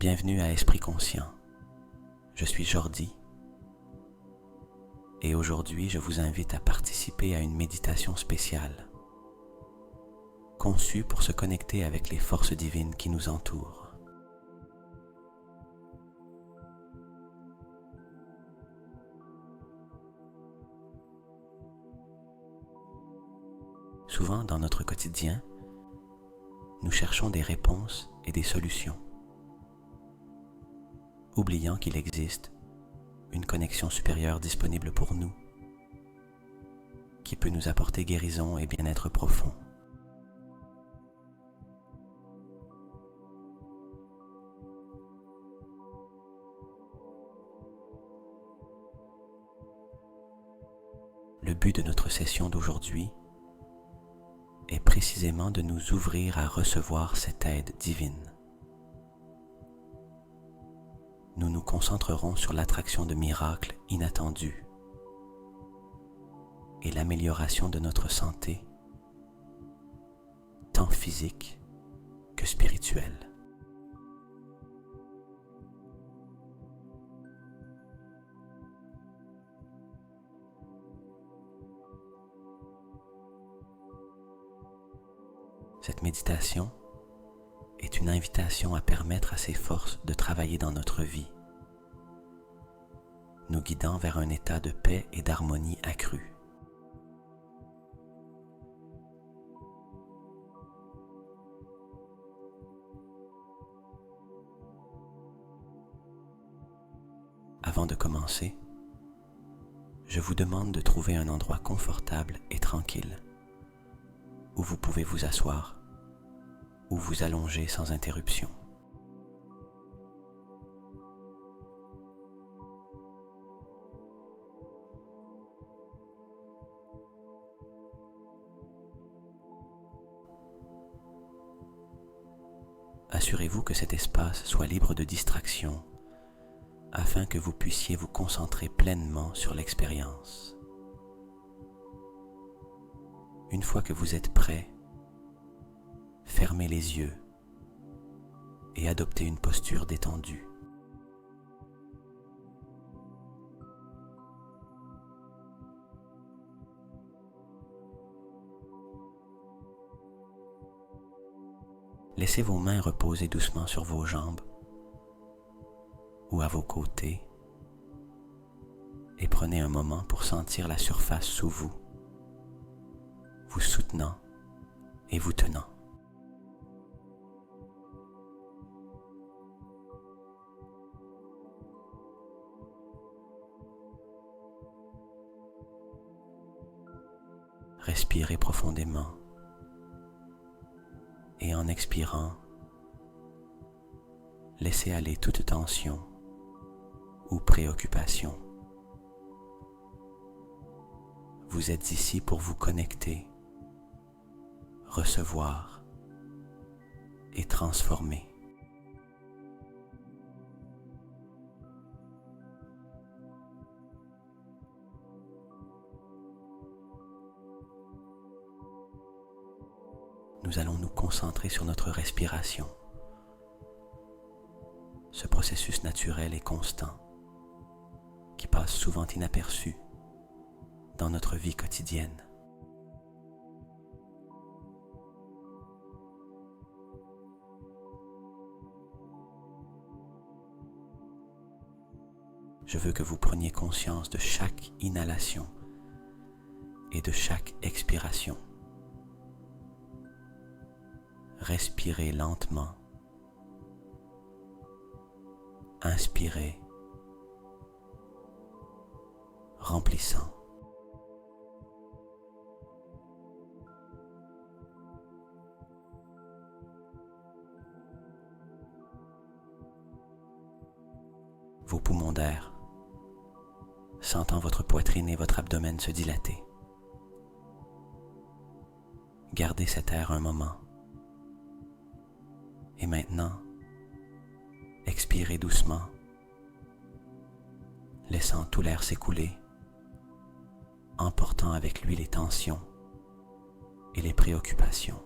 Bienvenue à Esprit Conscient. Je suis Jordi et aujourd'hui je vous invite à participer à une méditation spéciale conçue pour se connecter avec les forces divines qui nous entourent. Souvent dans notre quotidien, nous cherchons des réponses et des solutions, oubliant qu'il existe une connexion supérieure disponible pour nous, qui peut nous apporter guérison et bien-être profond. Le but de notre session d'aujourd'hui est précisément de nous ouvrir à recevoir cette aide divine. Nous nous concentrerons sur l'attraction de miracles inattendus et l'amélioration de notre santé, tant physique que spirituelle. Cette méditation est une invitation à permettre à ces forces de travailler dans notre vie, nous guidant vers un état de paix et d'harmonie accrue. Avant de commencer, je vous demande de trouver un endroit confortable et tranquille où vous pouvez vous asseoir ou vous allonger sans interruption. Assurez-vous que cet espace soit libre de distractions afin que vous puissiez vous concentrer pleinement sur l'expérience. Une fois que vous êtes prêt, fermez les yeux et adoptez une posture détendue. Laissez vos mains reposer doucement sur vos jambes ou à vos côtés et prenez un moment pour sentir la surface sous vous, vous soutenant et vous tenant. Respirez profondément et en expirant, laissez aller toute tension ou préoccupation. Vous êtes ici pour vous connecter, recevoir et transformer. Nous allons nous concentrer sur notre respiration, ce processus naturel et constant qui passe souvent inaperçu dans notre vie quotidienne. Je veux que vous preniez conscience de chaque inhalation et de chaque expiration. Respirez lentement. Inspirez, remplissant. Vos poumons d'air, sentant votre poitrine et votre abdomen se dilater. Gardez cet air un moment. Et maintenant, expirez doucement, laissant tout l'air s'écouler, emportant avec lui les tensions et les préoccupations.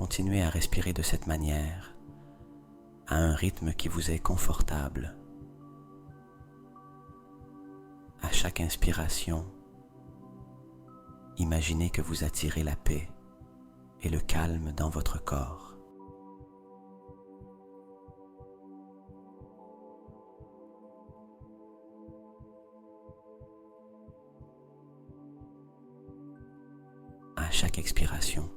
Continuez à respirer de cette manière, à un rythme qui vous est confortable. À chaque inspiration, imaginez que vous attirez la paix et le calme dans votre corps. À chaque expiration,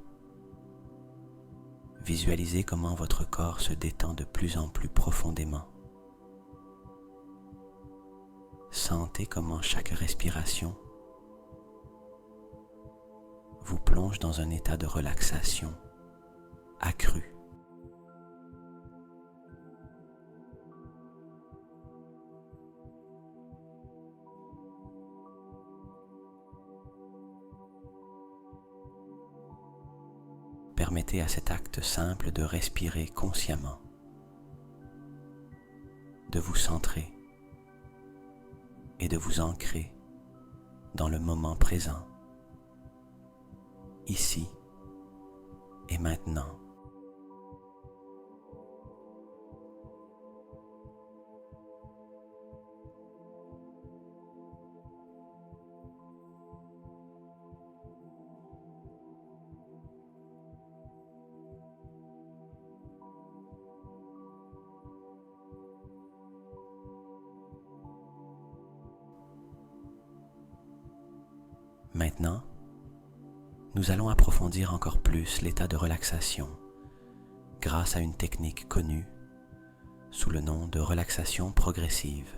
visualisez comment votre corps se détend de plus en plus profondément. Sentez comment chaque respiration vous plonge dans un état de relaxation accru. Permettez à cet acte simple de respirer consciemment, de vous centrer et de vous ancrer dans le moment présent, ici et maintenant. Maintenant, nous allons approfondir encore plus l'état de relaxation grâce à une technique connue sous le nom de relaxation progressive.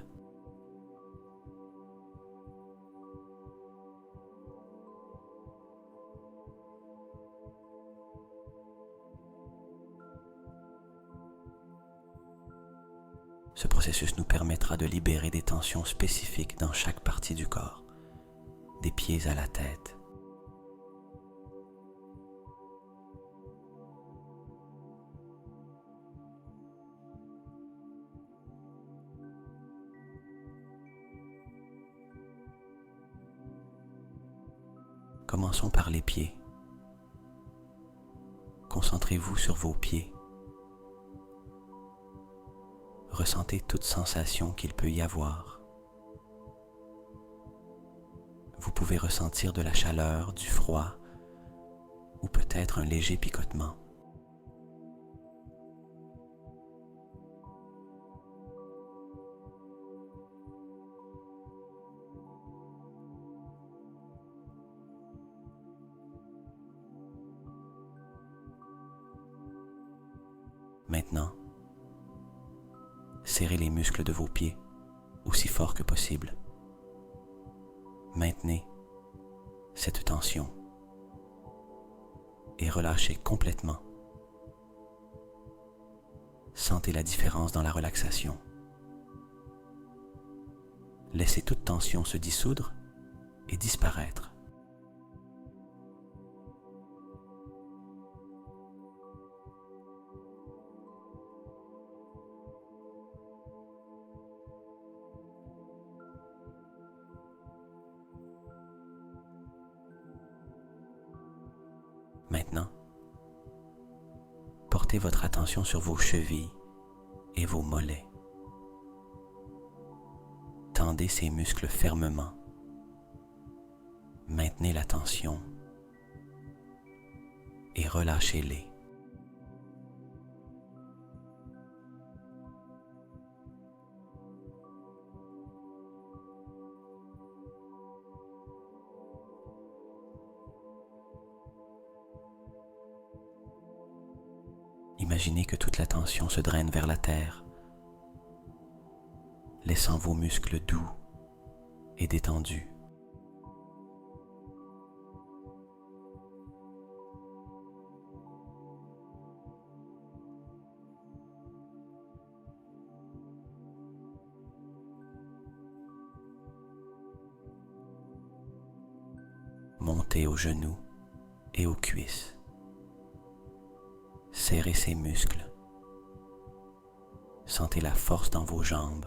Ce processus nous permettra de libérer des tensions spécifiques dans chaque partie du corps, des pieds à la tête. Commençons par les pieds. Concentrez-vous sur vos pieds. Ressentez toute sensation qu'il peut y avoir. Vous pouvez ressentir de la chaleur, du froid ou peut-être un léger picotement. Maintenant, serrez les muscles de vos pieds aussi fort que possible. Maintenez cette tension et relâchez complètement. Sentez la différence dans la relaxation. Laissez toute tension se dissoudre et disparaître. Maintenant, portez votre attention sur vos chevilles et vos mollets. Tendez ces muscles fermement. Maintenez la tension et relâchez-les. Imaginez que toute la tension se draine vers la terre, laissant vos muscles doux et détendus. Montez aux genoux et aux cuisses. Serrez ces muscles. Sentez la force dans vos jambes.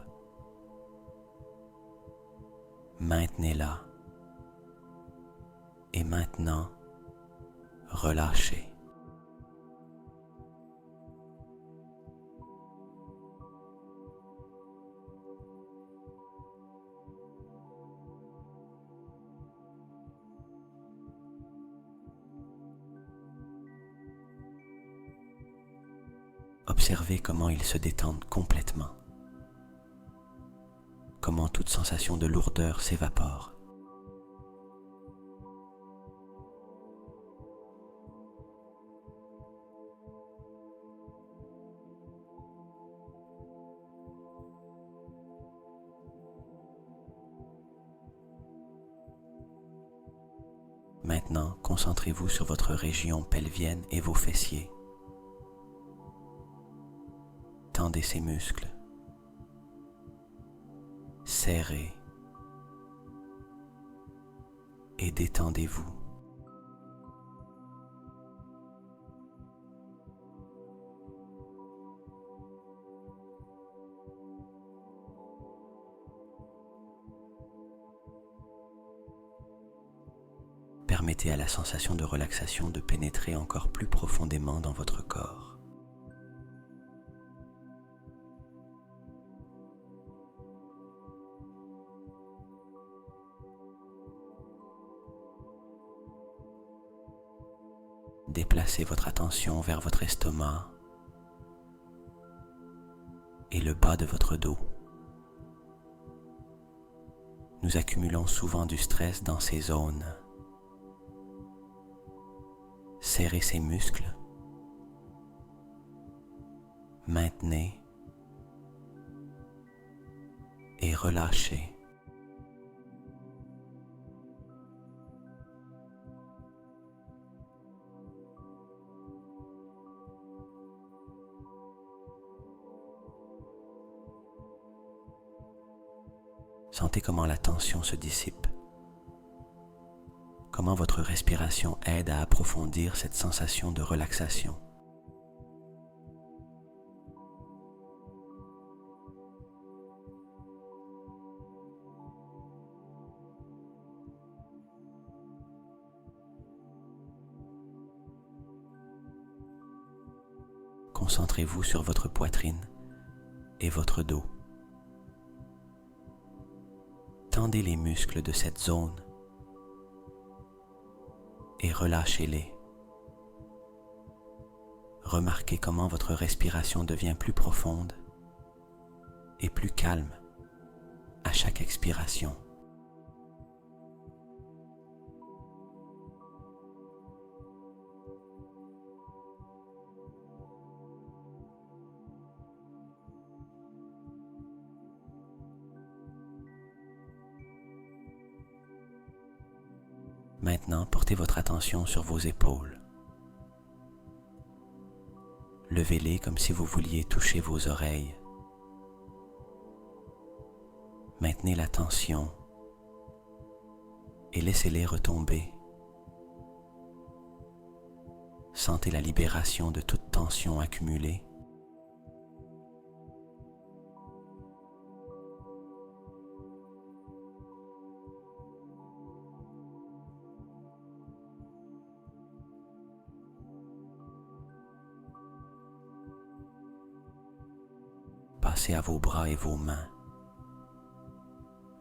Maintenez-la. Et maintenant, relâchez. Observez comment ils se détendent complètement, comment toute sensation de lourdeur s'évapore. Maintenant, concentrez-vous sur votre région pelvienne et vos fessiers. Tendez ces muscles. Serrez et détendez-vous. Permettez à la sensation de relaxation de pénétrer encore plus profondément dans votre corps. Déplacez votre attention vers votre estomac et le bas de votre dos. Nous accumulons souvent du stress dans ces zones. Serrez ces muscles. Maintenez et relâchez. Sentez comment la tension se dissipe, comment votre respiration aide à approfondir cette sensation de relaxation. Concentrez-vous sur votre poitrine et votre dos. Tendez les muscles de cette zone et relâchez-les. Remarquez comment votre respiration devient plus profonde et plus calme à chaque expiration. Maintenant, portez votre attention sur vos épaules. Levez-les comme si vous vouliez toucher vos oreilles. Maintenez la tension et laissez-les retomber. Sentez la libération de toute tension accumulée. Passez à vos bras et vos mains.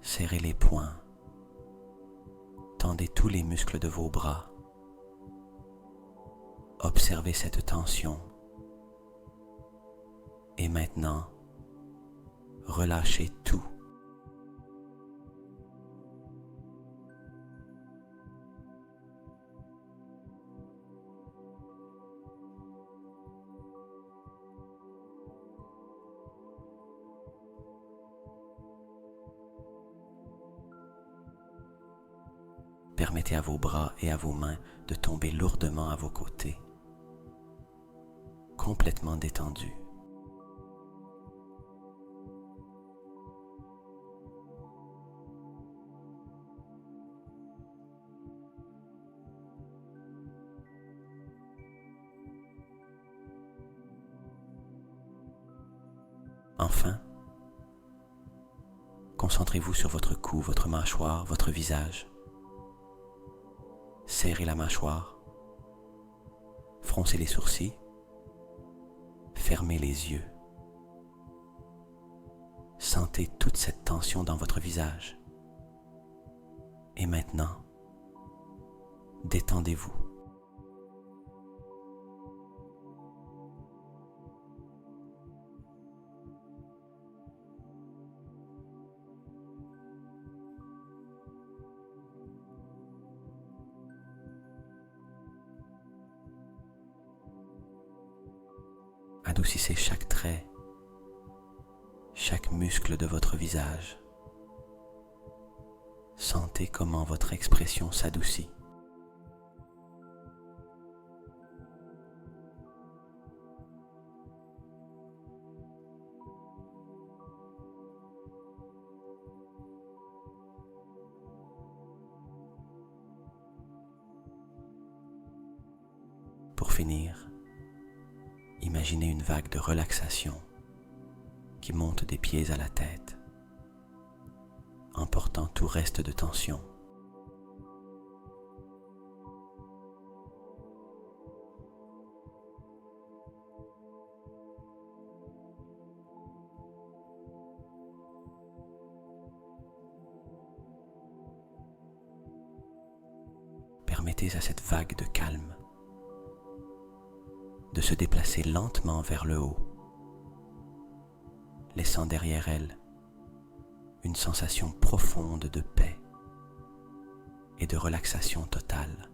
Serrez les poings. Tendez tous les muscles de vos bras. Observez cette tension. Et maintenant, relâchez tout. Permettez à vos bras et à vos mains de tomber lourdement à vos côtés, complètement détendus. Enfin, concentrez-vous sur votre cou, votre mâchoire, votre visage. Serrez la mâchoire, froncez les sourcils, fermez les yeux. Sentez toute cette tension dans votre visage. Et maintenant, détendez-vous. Adoucissez chaque trait, chaque muscle de votre visage. Sentez comment votre expression s'adoucit. Pour finir, imaginez une vague de relaxation qui monte des pieds à la tête, emportant tout reste de tension. Permettez à cette vague de calme de se déplacer lentement vers le haut, laissant derrière elle une sensation profonde de paix et de relaxation totale.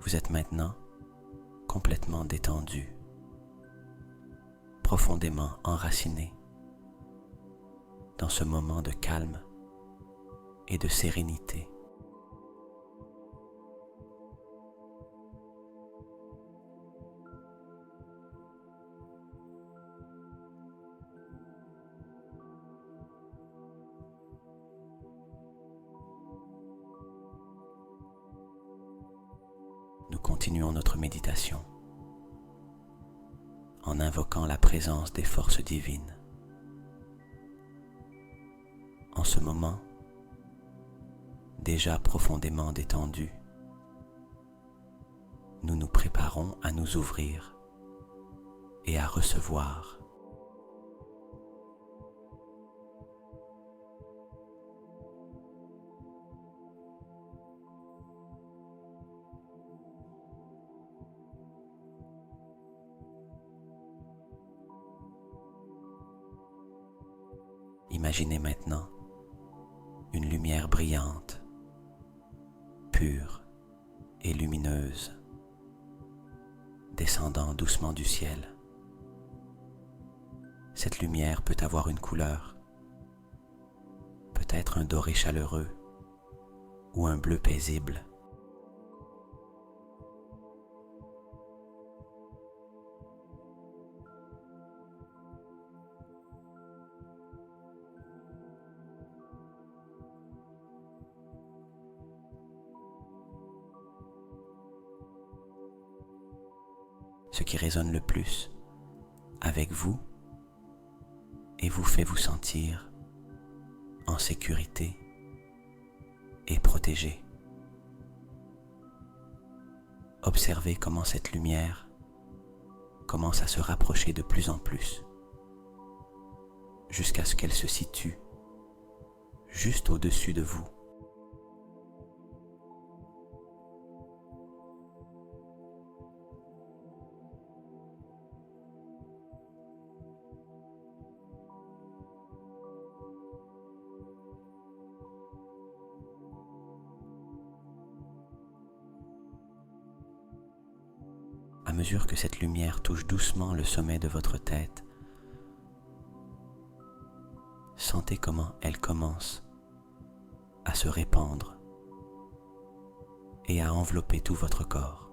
Vous êtes maintenant complètement détendu, profondément enraciné dans ce moment de calme et de sérénité. Nous continuons notre méditation en invoquant la présence des forces divines. En ce moment, déjà profondément détendu, nous nous préparons à nous ouvrir et à recevoir. Imaginez maintenant une lumière brillante, pure et lumineuse, descendant doucement du ciel. Cette lumière peut avoir une couleur, peut-être un doré chaleureux ou un bleu paisible. Ce qui résonne le plus avec vous et vous fait vous sentir en sécurité et protégé. Observez comment cette lumière commence à se rapprocher de plus en plus, jusqu'à ce qu'elle se situe juste au-dessus de vous. À mesure que cette lumière touche doucement le sommet de votre tête, sentez comment elle commence à se répandre et à envelopper tout votre corps.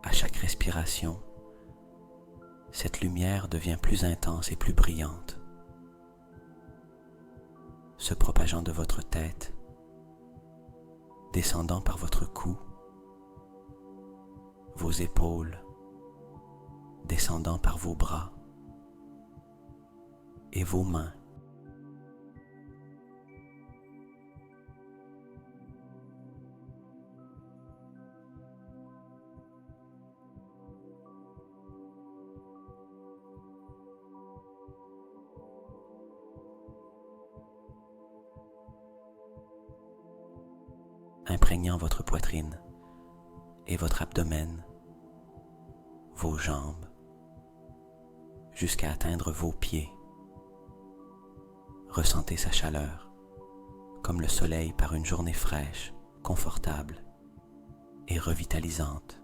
À chaque respiration, cette lumière devient plus intense et plus brillante, se propageant de votre tête, descendant par votre cou, vos épaules, descendant par vos bras et vos mains. imprégnant votre poitrine et votre abdomen, vos jambes, jusqu'à atteindre vos pieds. Ressentez sa chaleur, comme le soleil par une journée fraîche, confortable et revitalisante.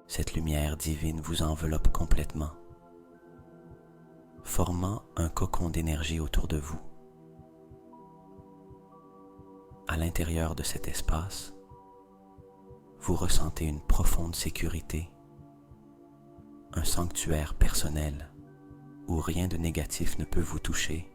Cette lumière divine vous enveloppe complètement, formant un cocon d'énergie autour de vous. À l'intérieur de cet espace, vous ressentez une profonde sécurité, un sanctuaire personnel où rien de négatif ne peut vous toucher.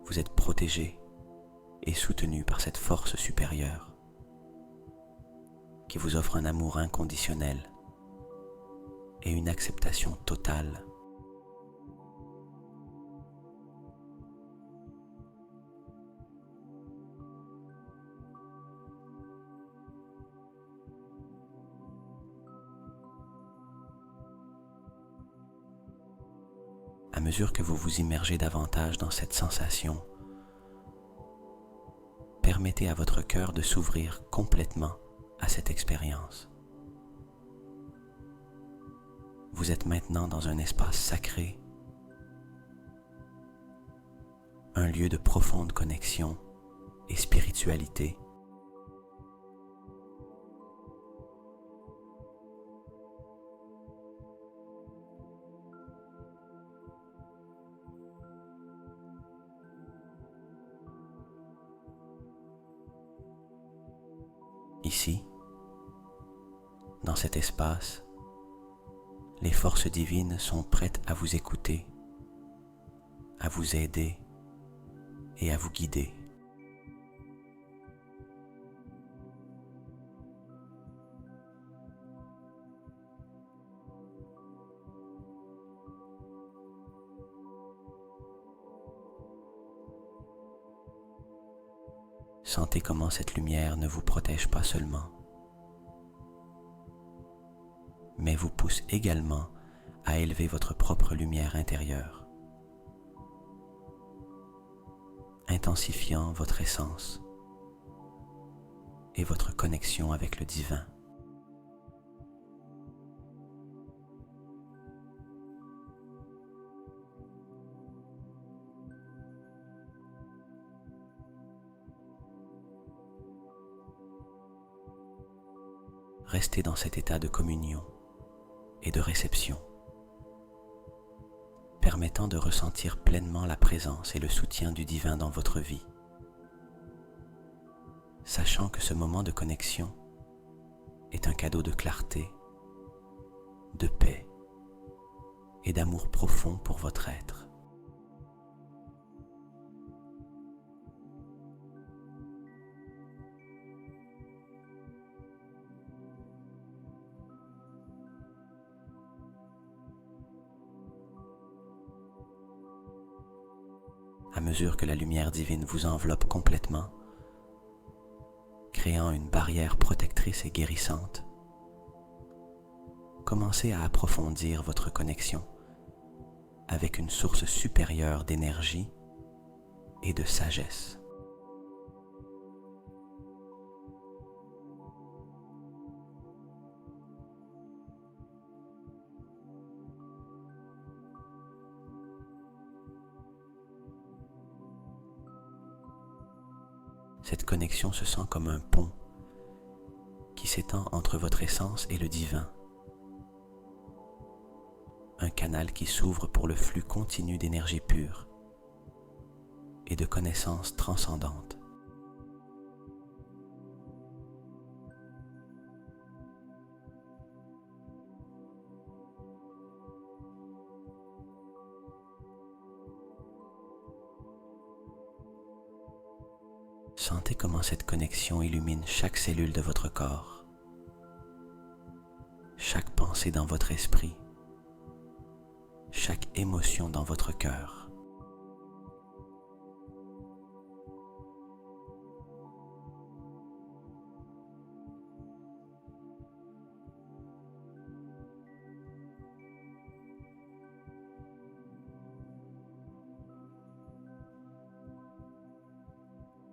Vous êtes protégé et soutenu par cette force supérieure qui vous offre un amour inconditionnel et une acceptation totale. À mesure que vous vous immergez davantage dans cette sensation, permettez à votre cœur de s'ouvrir complètement à cette expérience. Vous êtes maintenant dans un espace sacré, un lieu de profonde connexion et spiritualité. Ici, dans cet espace, les forces divines sont prêtes à vous écouter, à vous aider et à vous guider. Sentez comment cette lumière ne vous protège pas seulement, mais vous pousse également à élever votre propre lumière intérieure, intensifiant votre essence et votre connexion avec le divin. Restez dans cet état de communion et de réception, permettant de ressentir pleinement la présence et le soutien du divin dans votre vie, sachant que ce moment de connexion est un cadeau de clarté, de paix et d'amour profond pour votre être. À mesure que la lumière divine vous enveloppe complètement, créant une barrière protectrice et guérissante, commencez à approfondir votre connexion avec une source supérieure d'énergie et de sagesse. Cette connexion se sent comme un pont qui s'étend entre votre essence et le divin. Un canal qui s'ouvre pour le flux continu d'énergie pure et de connaissances transcendantes. Sentez comment cette connexion illumine chaque cellule de votre corps, chaque pensée dans votre esprit, chaque émotion dans votre cœur.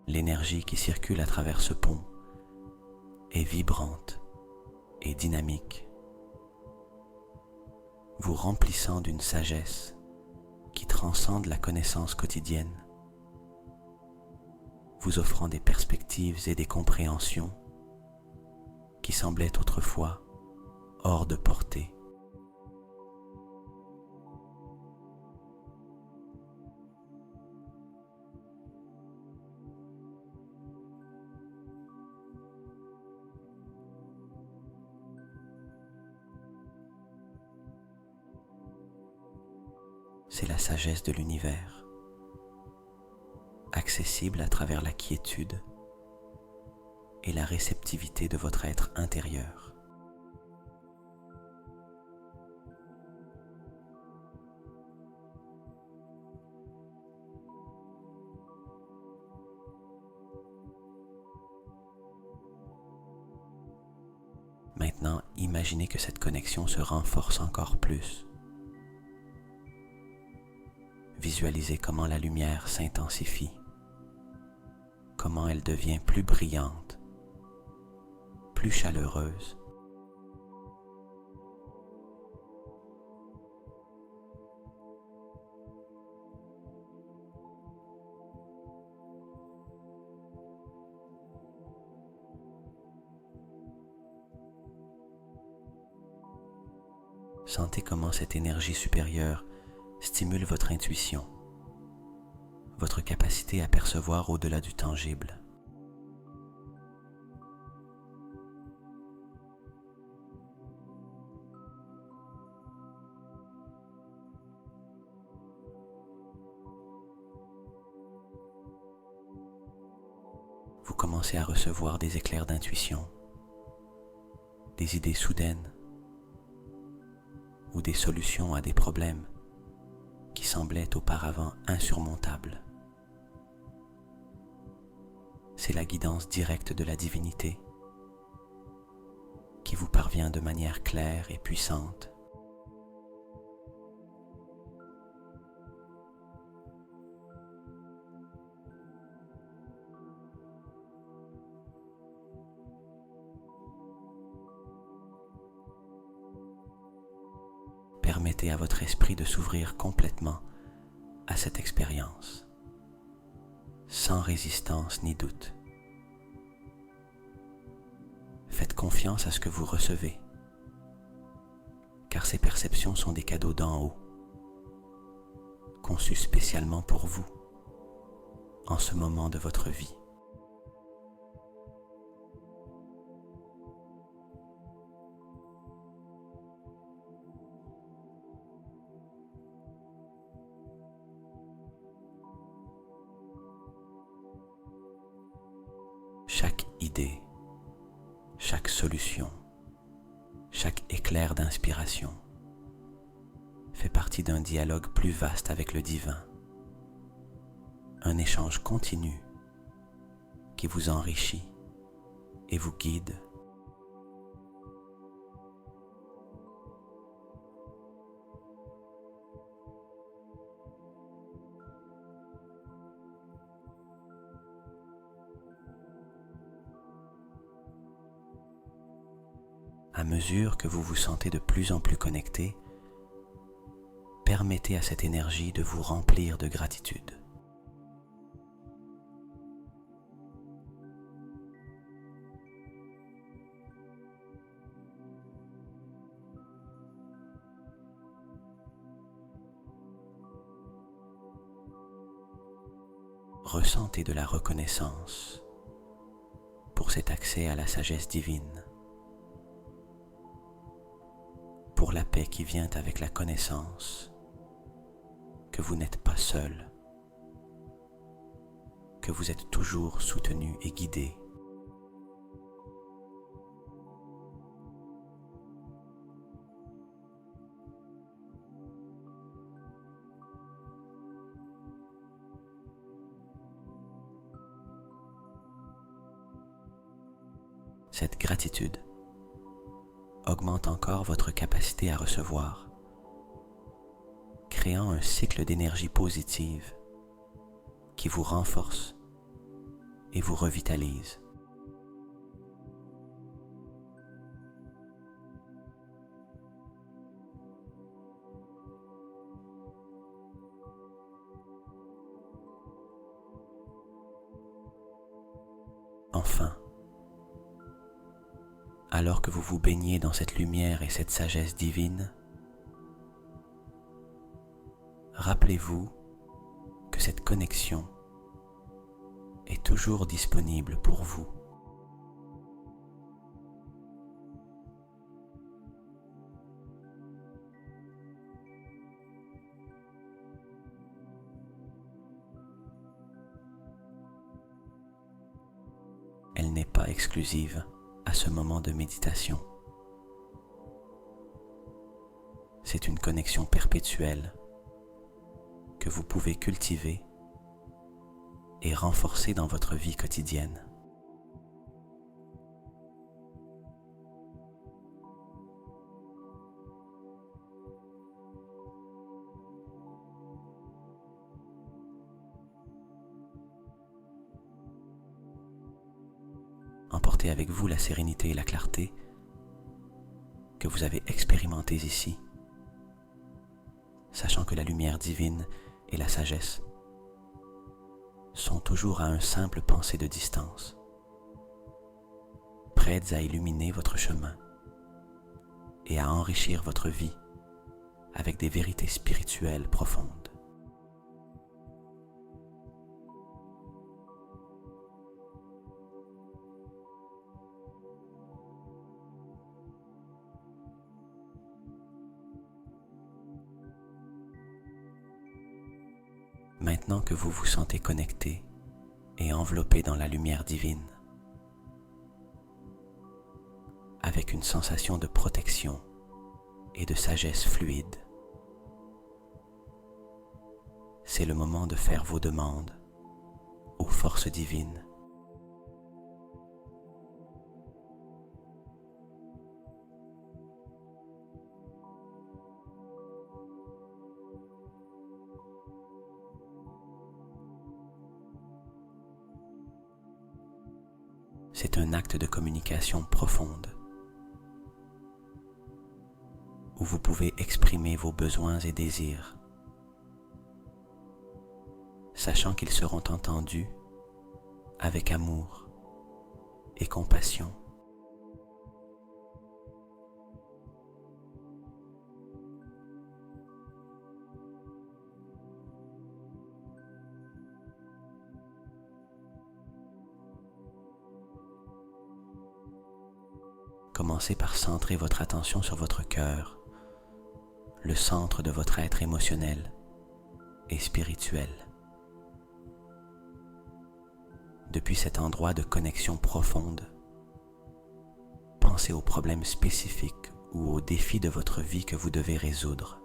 L'énergie qui circule à travers ce pont est vibrante et dynamique, vous remplissant d'une sagesse qui transcende la connaissance quotidienne, vous offrant des perspectives et des compréhensions qui semblaient autrefois hors de portée. C'est la sagesse de l'univers, accessible à travers la quiétude et la réceptivité de votre être intérieur. Maintenant, imaginez que cette connexion se renforce encore plus. Visualisez comment la lumière s'intensifie, comment elle devient plus brillante, plus chaleureuse. Sentez comment cette énergie supérieure stimule votre intuition, votre capacité à percevoir au-delà du tangible. Vous commencez à recevoir des éclairs d'intuition, des idées soudaines ou des solutions à des problèmes qui semblaient auparavant insurmontables. C'est la guidance directe de la divinité qui vous parvient de manière claire et puissante. Permettez à votre esprit de s'ouvrir complètement à cette expérience, sans résistance ni doute. Faites confiance à ce que vous recevez, car ces perceptions sont des cadeaux d'en haut, conçus spécialement pour vous, en ce moment de votre vie. Chaque idée, chaque solution, chaque éclair d'inspiration fait partie d'un dialogue plus vaste avec le divin, un échange continu qui vous enrichit et vous guide. À mesure que vous vous sentez de plus en plus connecté, permettez à cette énergie de vous remplir de gratitude. Ressentez de la reconnaissance pour cet accès à la sagesse divine, pour la paix qui vient avec la connaissance que vous n'êtes pas seul, que vous êtes toujours soutenu et guidé. Cette gratitude augmente encore votre capacité à recevoir, créant un cycle d'énergie positive qui vous renforce et vous revitalise. Enfin, alors que vous vous baignez dans cette lumière et cette sagesse divine, rappelez-vous que cette connexion est toujours disponible pour vous. Elle n'est pas exclusive à ce moment de méditation. C'est une connexion perpétuelle que vous pouvez cultiver et renforcer dans votre vie quotidienne. Emportez avec vous la sérénité et la clarté que vous avez expérimentées ici, sachant que la lumière divine et la sagesse sont toujours à un simple pensée de distance, prêtes à illuminer votre chemin et à enrichir votre vie avec des vérités spirituelles profondes. Maintenant que vous vous sentez connecté et enveloppé dans la lumière divine, avec une sensation de protection et de sagesse fluide, c'est le moment de faire vos demandes aux forces divines. C'est un acte de communication profonde où vous pouvez exprimer vos besoins et désirs, sachant qu'ils seront entendus avec amour et compassion. Commencez par centrer votre attention sur votre cœur, le centre de votre être émotionnel et spirituel. Depuis cet endroit de connexion profonde, pensez aux problèmes spécifiques ou aux défis de votre vie que vous devez résoudre.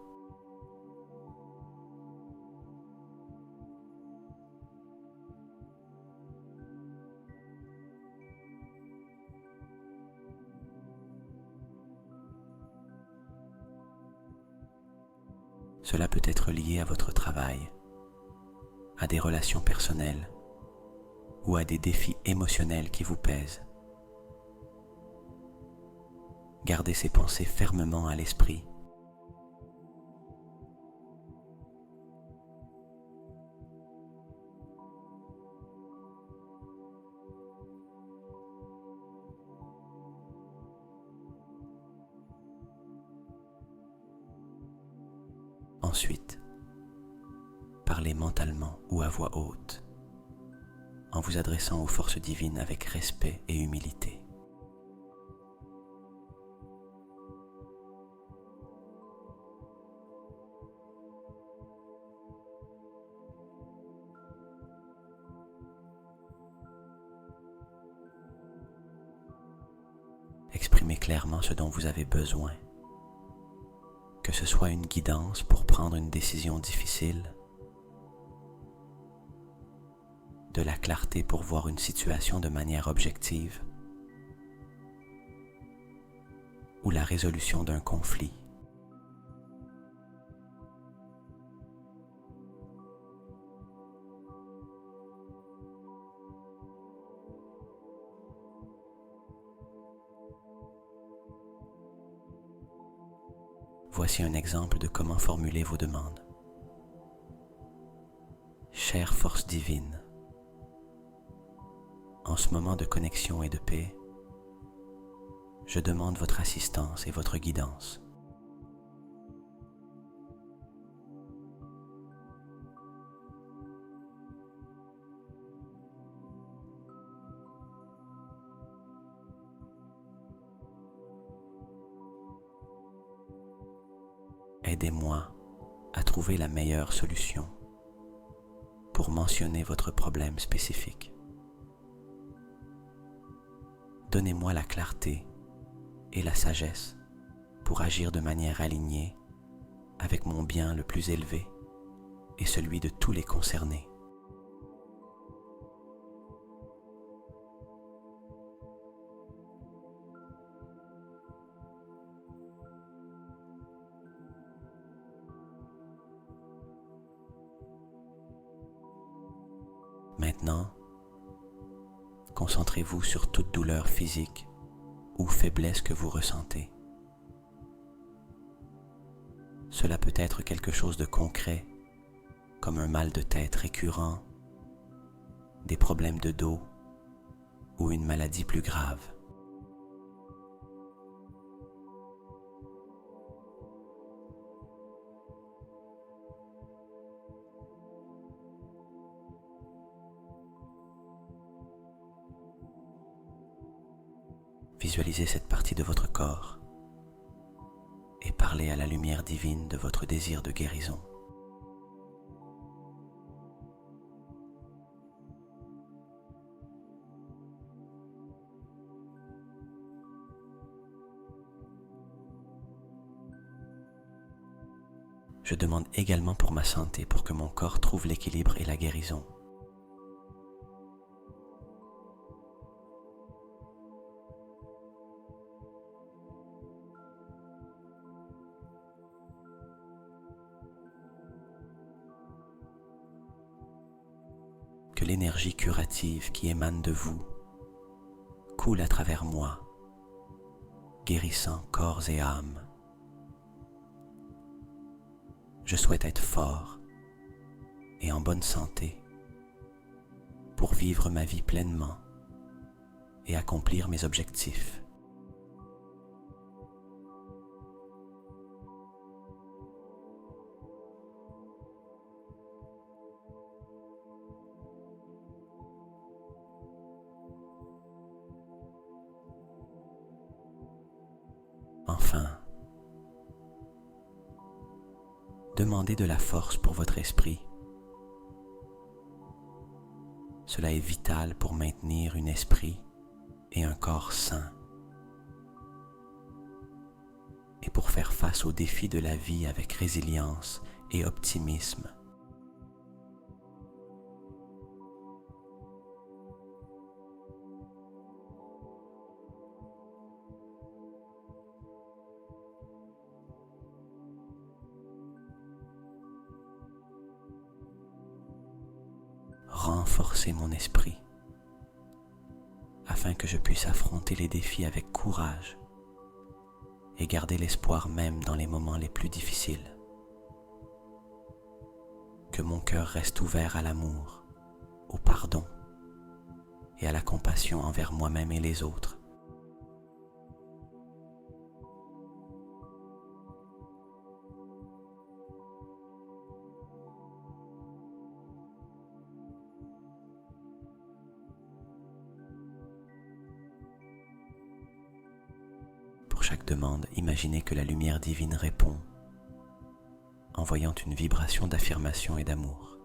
Cela peut être lié à votre travail, à des relations personnelles ou à des défis émotionnels qui vous pèsent. Gardez ces pensées fermement à l'esprit. Ensuite, parlez mentalement ou à voix haute, en vous adressant aux forces divines avec respect et humilité. exprimez clairement ce dont vous avez besoin, que ce soit une guidance pour prendre une décision difficile, de la clarté pour voir une situation de manière objective, ou la résolution d'un conflit. Voici un exemple de comment formuler vos demandes. Chère force divine, en ce moment de connexion et de paix, je demande votre assistance et votre guidance. Aidez-moi à trouver la meilleure solution pour mentionner votre problème spécifique. Donnez-moi la clarté et la sagesse pour agir de manière alignée avec mon bien le plus élevé et celui de tous les concernés. Maintenant, concentrez-vous sur toute douleur physique ou faiblesse que vous ressentez. Cela peut être quelque chose de concret, comme un mal de tête récurrent, des problèmes de dos ou une maladie plus grave. Visualisez cette partie de votre corps et parlez à la lumière divine de votre désir de guérison. Je demande également pour ma santé, pour que mon corps trouve l'équilibre et la guérison. Que l'énergie curative qui émane de vous coule à travers moi, guérissant corps et âme. Je souhaite être fort et en bonne santé pour vivre ma vie pleinement et accomplir mes objectifs. Enfin, demandez de la force pour votre esprit. Cela est vital pour maintenir un esprit et un corps sains et pour faire face aux défis de la vie avec résilience et optimisme. Renforcez mon esprit afin que je puisse affronter les défis avec courage et garder l'espoir même dans les moments les plus difficiles. Que mon cœur reste ouvert à l'amour, au pardon et à la compassion envers moi-même et les autres. Pour chaque demande, imaginez que la lumière divine répond, envoyant une vibration d'affirmation et d'amour.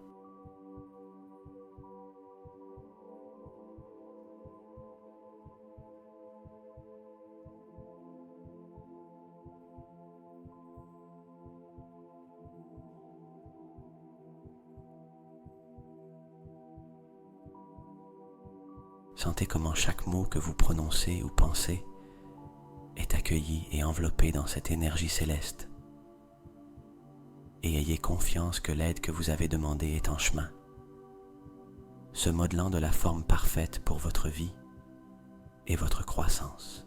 Sentez comment chaque mot que vous prononcez ou pensez est accueilli et enveloppé dans cette énergie céleste. Et ayez confiance que l'aide que vous avez demandée est en chemin, se modelant de la forme parfaite pour votre vie et votre croissance.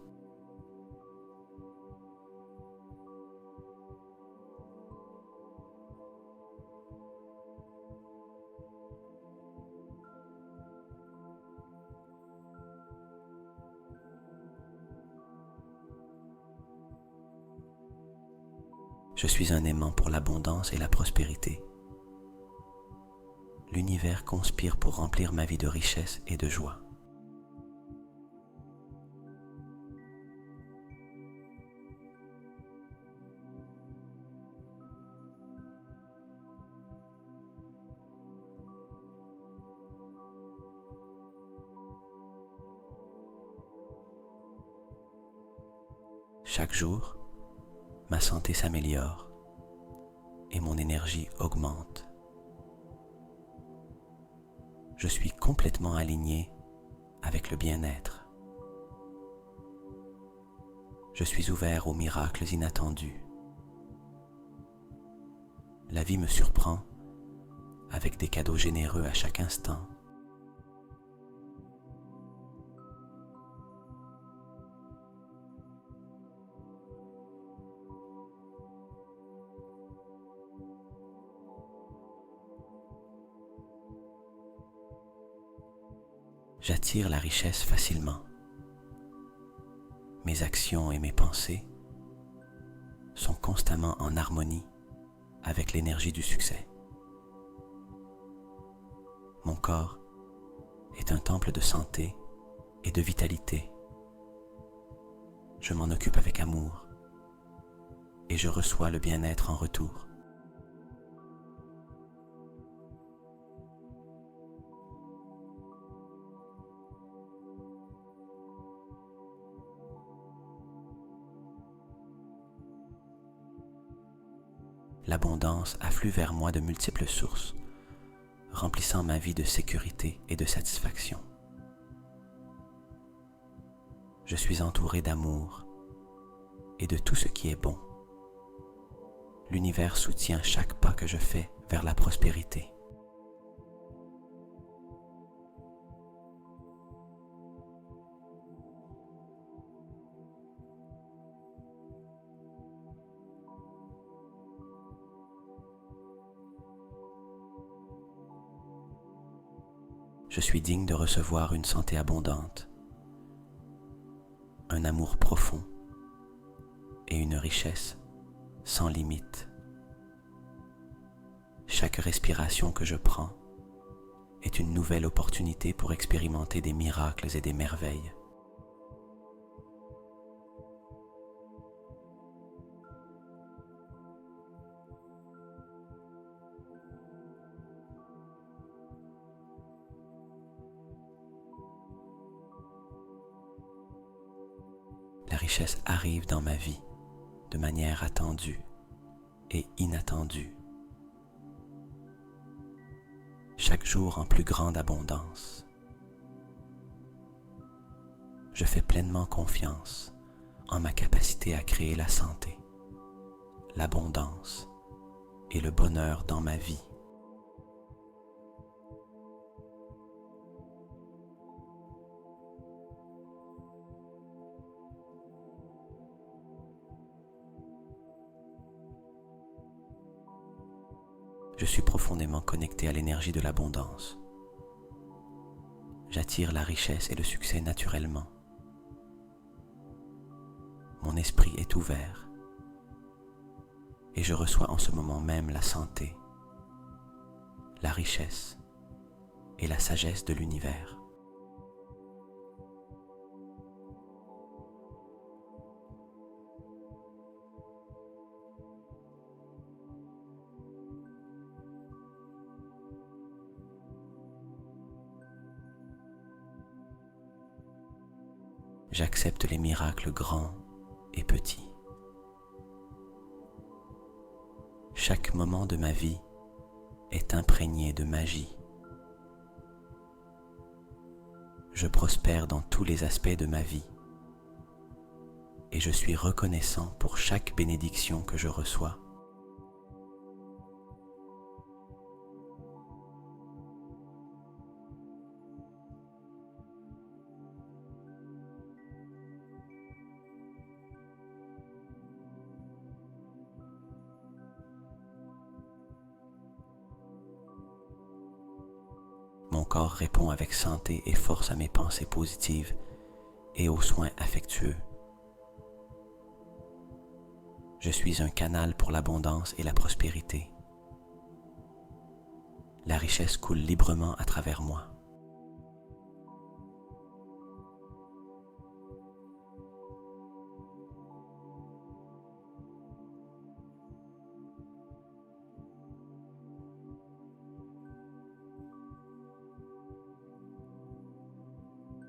Je suis un aimant pour l'abondance et la prospérité. L'univers conspire pour remplir ma vie de richesse et de joie. Chaque jour, ma santé s'améliore et mon énergie augmente. Je suis complètement aligné avec le bien-être. Je suis ouvert aux miracles inattendus. La vie me surprend avec des cadeaux généreux à chaque instant. J'attire la richesse facilement. Mes actions et mes pensées sont constamment en harmonie avec l'énergie du succès. Mon corps est un temple de santé et de vitalité. Je m'en occupe avec amour et je reçois le bien-être en retour. L'abondance afflue vers moi de multiples sources, remplissant ma vie de sécurité et de satisfaction. Je suis entouré d'amour et de tout ce qui est bon. L'univers soutient chaque pas que je fais vers la prospérité. Je suis digne de recevoir une santé abondante, un amour profond et une richesse sans limite. Chaque respiration que je prends est une nouvelle opportunité pour expérimenter des miracles et des merveilles. La richesse arrive dans ma vie de manière attendue et inattendue. Chaque jour en plus grande abondance. Je fais pleinement confiance en ma capacité à créer la santé, l'abondance et le bonheur dans ma vie. Je suis profondément connecté à l'énergie de l'abondance. J'attire la richesse et le succès naturellement. Mon esprit est ouvert et je reçois en ce moment même la santé, la richesse et la sagesse de l'univers. J'accepte les miracles grands et petits. Chaque moment de ma vie est imprégné de magie. Je prospère dans tous les aspects de ma vie et je suis reconnaissant pour chaque bénédiction que je reçois. Mon corps répond avec santé et force à mes pensées positives et aux soins affectueux. Je suis un canal pour l'abondance et la prospérité. La richesse coule librement à travers moi.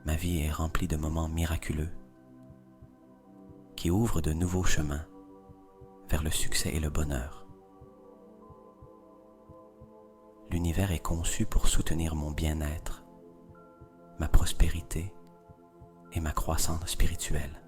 Ma vie est remplie de moments miraculeux qui ouvrent de nouveaux chemins vers le succès et le bonheur. L'univers est conçu pour soutenir mon bien-être, ma prospérité et ma croissance spirituelle.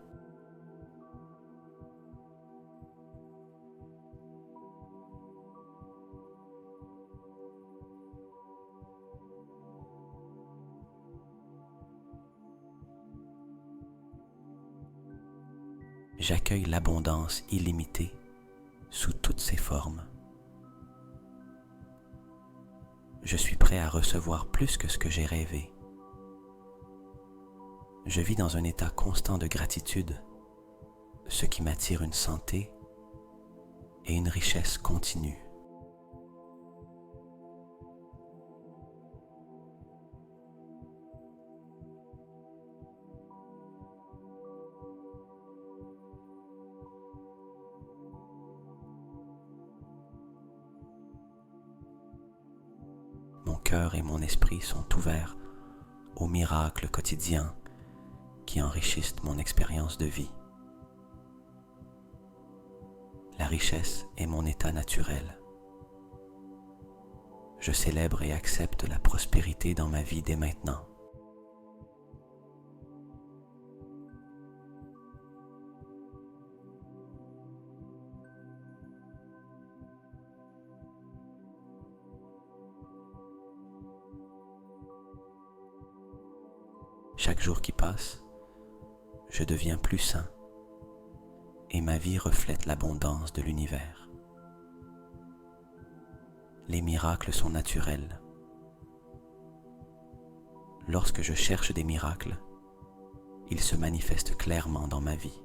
J'accueille l'abondance illimitée sous toutes ses formes. Je suis prêt à recevoir plus que ce que j'ai rêvé. Je vis dans un état constant de gratitude, ce qui m'attire une santé et une richesse continue. Mon cœur et mon esprit sont ouverts aux miracles quotidiens qui enrichissent mon expérience de vie. La richesse est mon état naturel. Je célèbre et accepte la prospérité dans ma vie dès maintenant. Chaque jour qui passe, je deviens plus sain et ma vie reflète l'abondance de l'univers. Les miracles sont naturels. Lorsque je cherche des miracles, ils se manifestent clairement dans ma vie.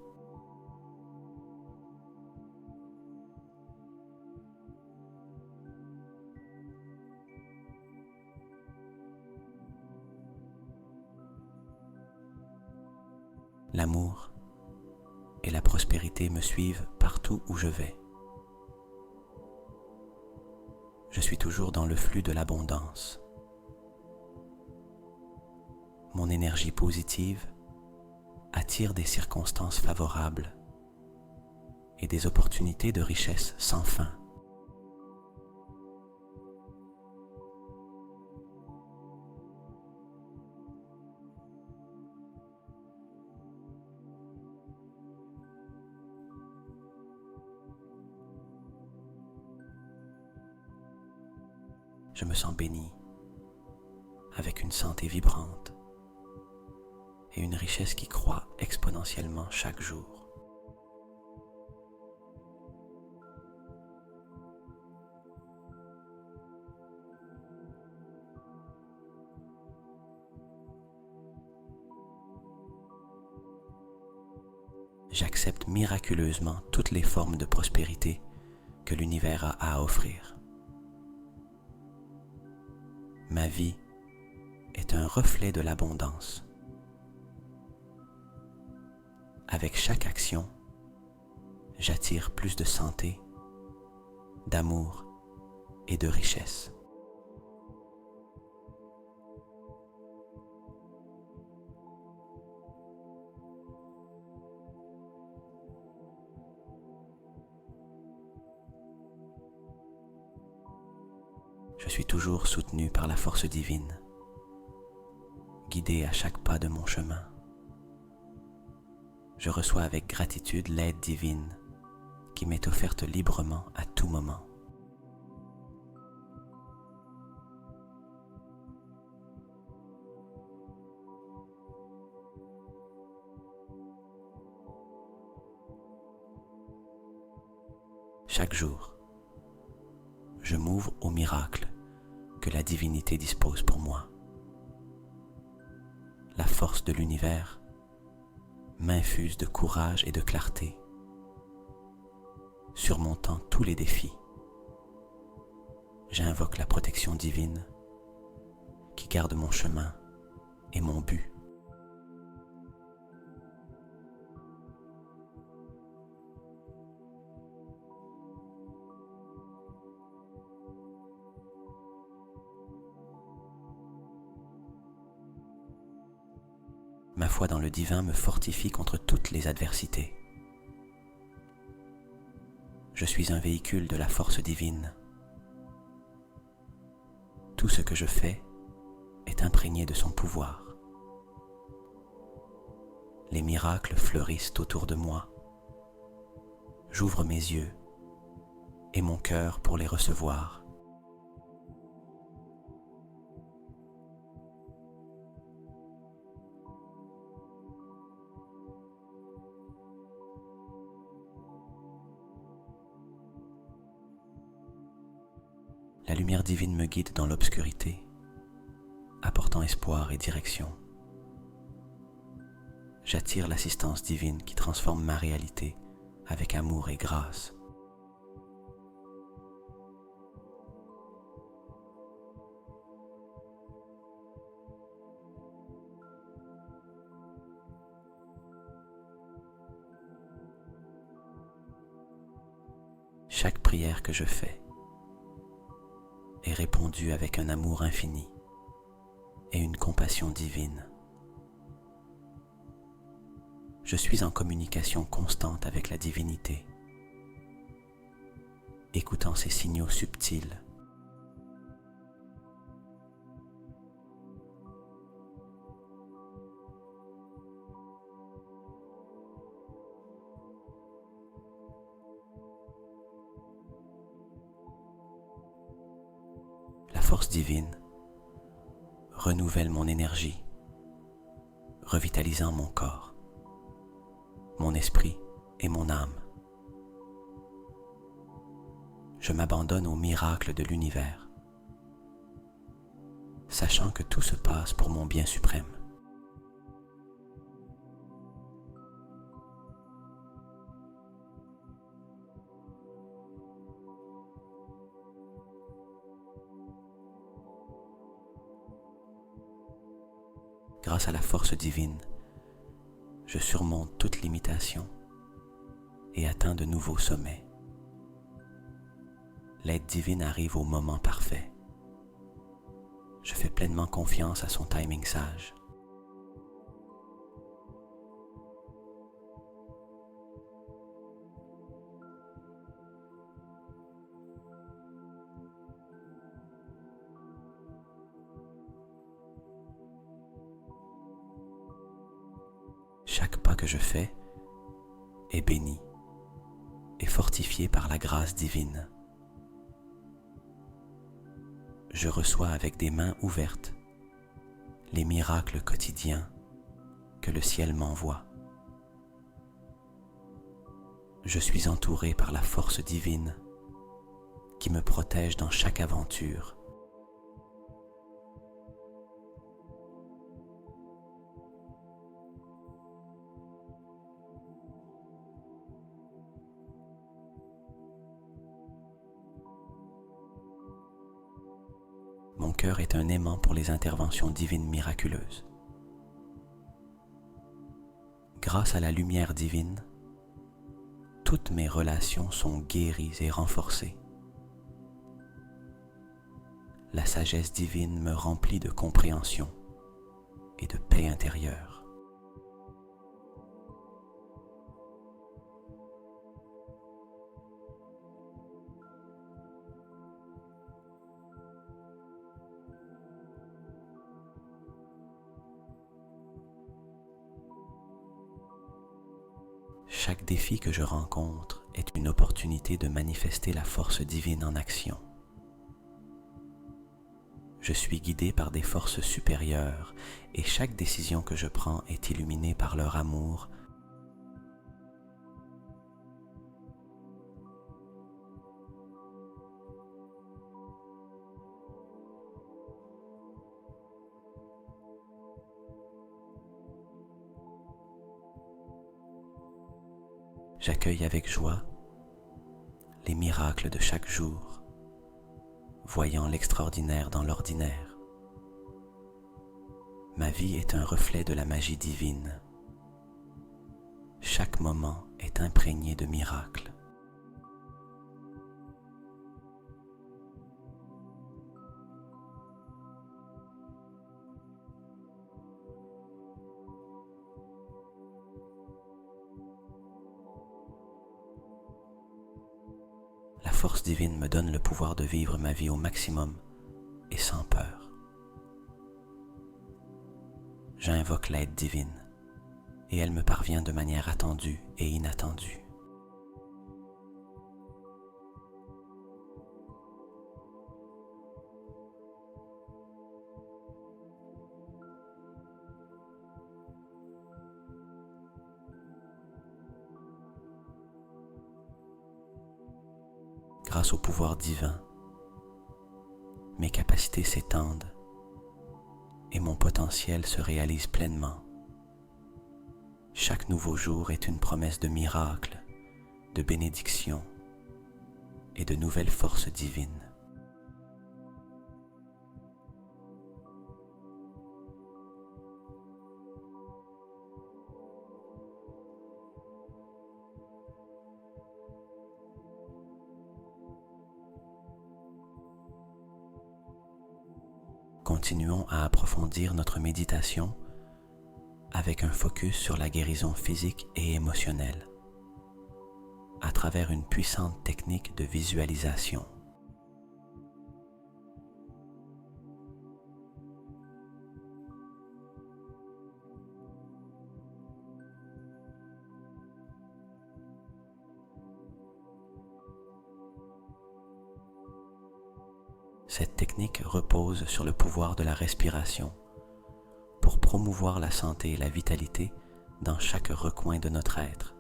L'amour et la prospérité me suivent partout où je vais. Je suis toujours dans le flux de l'abondance. Mon énergie positive attire des circonstances favorables et des opportunités de richesse sans fin. Je me sens béni, avec une santé vibrante et une richesse qui croît exponentiellement chaque jour. J'accepte miraculeusement toutes les formes de prospérité que l'univers a à offrir. Ma vie est un reflet de l'abondance. Avec chaque action, j'attire plus de santé, d'amour et de richesse. Je suis toujours soutenu par la force divine, guider à chaque pas de mon chemin. Je reçois avec gratitude l'aide divine qui m'est offerte librement à tout moment. Chaque jour, je m'ouvre au miracle que la divinité dispose pour moi. La force de l'univers m'infuse de courage et de clarté, surmontant tous les défis. J'invoque la protection divine qui garde mon chemin et mon but. Ma foi dans le divin me fortifie contre toutes les adversités. Je suis un véhicule de la force divine. Tout ce que je fais est imprégné de son pouvoir. Les miracles fleurissent autour de moi. J'ouvre mes yeux et mon cœur pour les recevoir. La lumière divine me guide dans l'obscurité, apportant espoir et direction. J'attire l'assistance divine qui transforme ma réalité avec amour et grâce. Chaque prière que je fais est répondue avec un amour infini et une compassion divine. Je suis en communication constante avec la divinité, écoutant ses signaux subtils. La force divine renouvelle mon énergie, revitalisant mon corps, mon esprit et mon âme. Je m'abandonne au miracle de l'univers, sachant que tout se passe pour mon bien suprême. Grâce à la force divine, je surmonte toute limitation et atteins de nouveaux sommets. L'aide divine arrive au moment parfait. Je fais pleinement confiance à son timing sage. Chaque pas que je fais est béni et fortifié par la grâce divine. Je reçois avec des mains ouvertes les miracles quotidiens que le ciel m'envoie. Je suis entouré par la force divine qui me protège dans chaque aventure. Mon cœur est un aimant pour les interventions divines miraculeuses. Grâce à la lumière divine, toutes mes relations sont guéries et renforcées. La sagesse divine me remplit de compréhension et de paix intérieure. Chaque défi que je rencontre est une opportunité de manifester la force divine en action. Je suis guidé par des forces supérieures et chaque décision que je prends est illuminée par leur amour. J'accueille avec joie les miracles de chaque jour, voyant l'extraordinaire dans l'ordinaire. Ma vie est un reflet de la magie divine. Chaque moment est imprégné de miracles. La force divine me donne le pouvoir de vivre ma vie au maximum et sans peur. J'invoque l'aide divine et elle me parvient de manière attendue et inattendue. Grâce au pouvoir divin, mes capacités s'étendent et mon potentiel se réalise pleinement. Chaque nouveau jour est une promesse de miracle, de bénédiction et de nouvelles forces divines. Continuons à approfondir notre méditation avec un focus sur la guérison physique et émotionnelle à travers une puissante technique de visualisation. Cette technique repose sur le pouvoir de la respiration pour promouvoir la santé et la vitalité dans chaque recoin de notre être,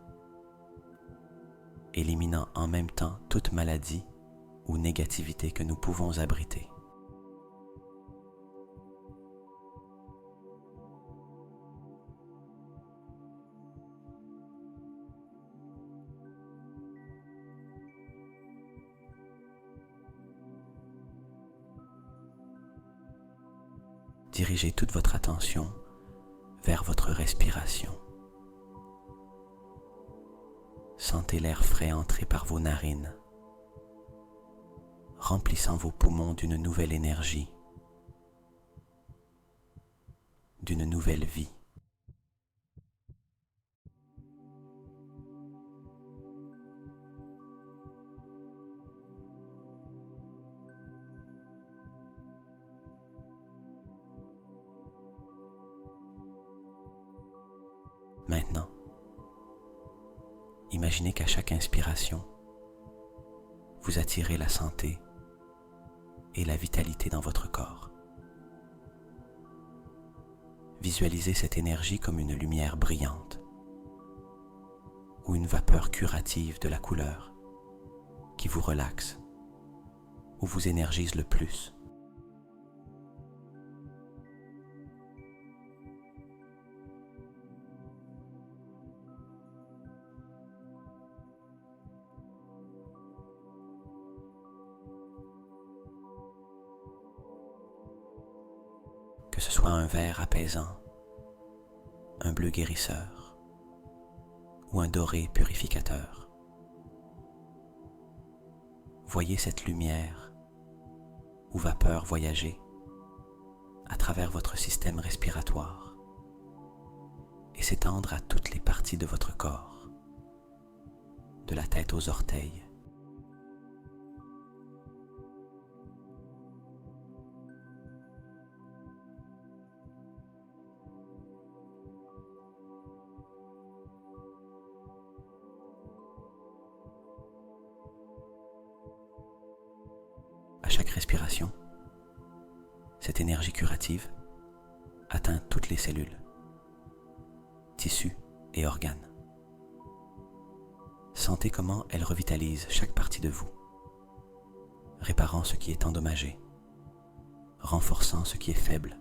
éliminant en même temps toute maladie ou négativité que nous pouvons abriter. Dirigez toute votre attention vers votre respiration. Sentez l'air frais entrer par vos narines, remplissant vos poumons d'une nouvelle énergie, d'une nouvelle vie. Maintenant, imaginez qu'à chaque inspiration, vous attirez la santé et la vitalité dans votre corps. Visualisez cette énergie comme une lumière brillante ou une vapeur curative de la couleur qui vous relaxe ou vous énergise le plus. Que ce soit un vert apaisant, un bleu guérisseur ou un doré purificateur. Voyez cette lumière ou vapeur voyager à travers votre système respiratoire et s'étendre à toutes les parties de votre corps, de la tête aux orteils. À chaque respiration, cette énergie curative atteint toutes les cellules, tissus et organes. Sentez comment elle revitalise chaque partie de vous, réparant ce qui est endommagé, renforçant ce qui est faible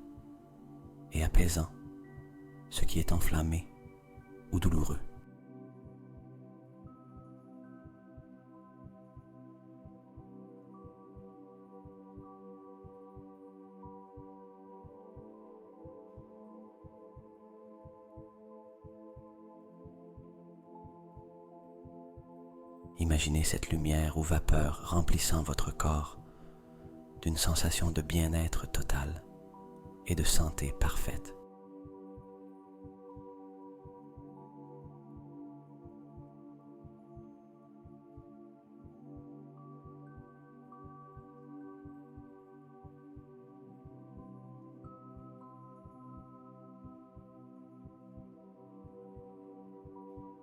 et apaisant ce qui est enflammé ou douloureux. Imaginez cette lumière ou vapeur remplissant votre corps d'une sensation de bien-être total et de santé parfaite.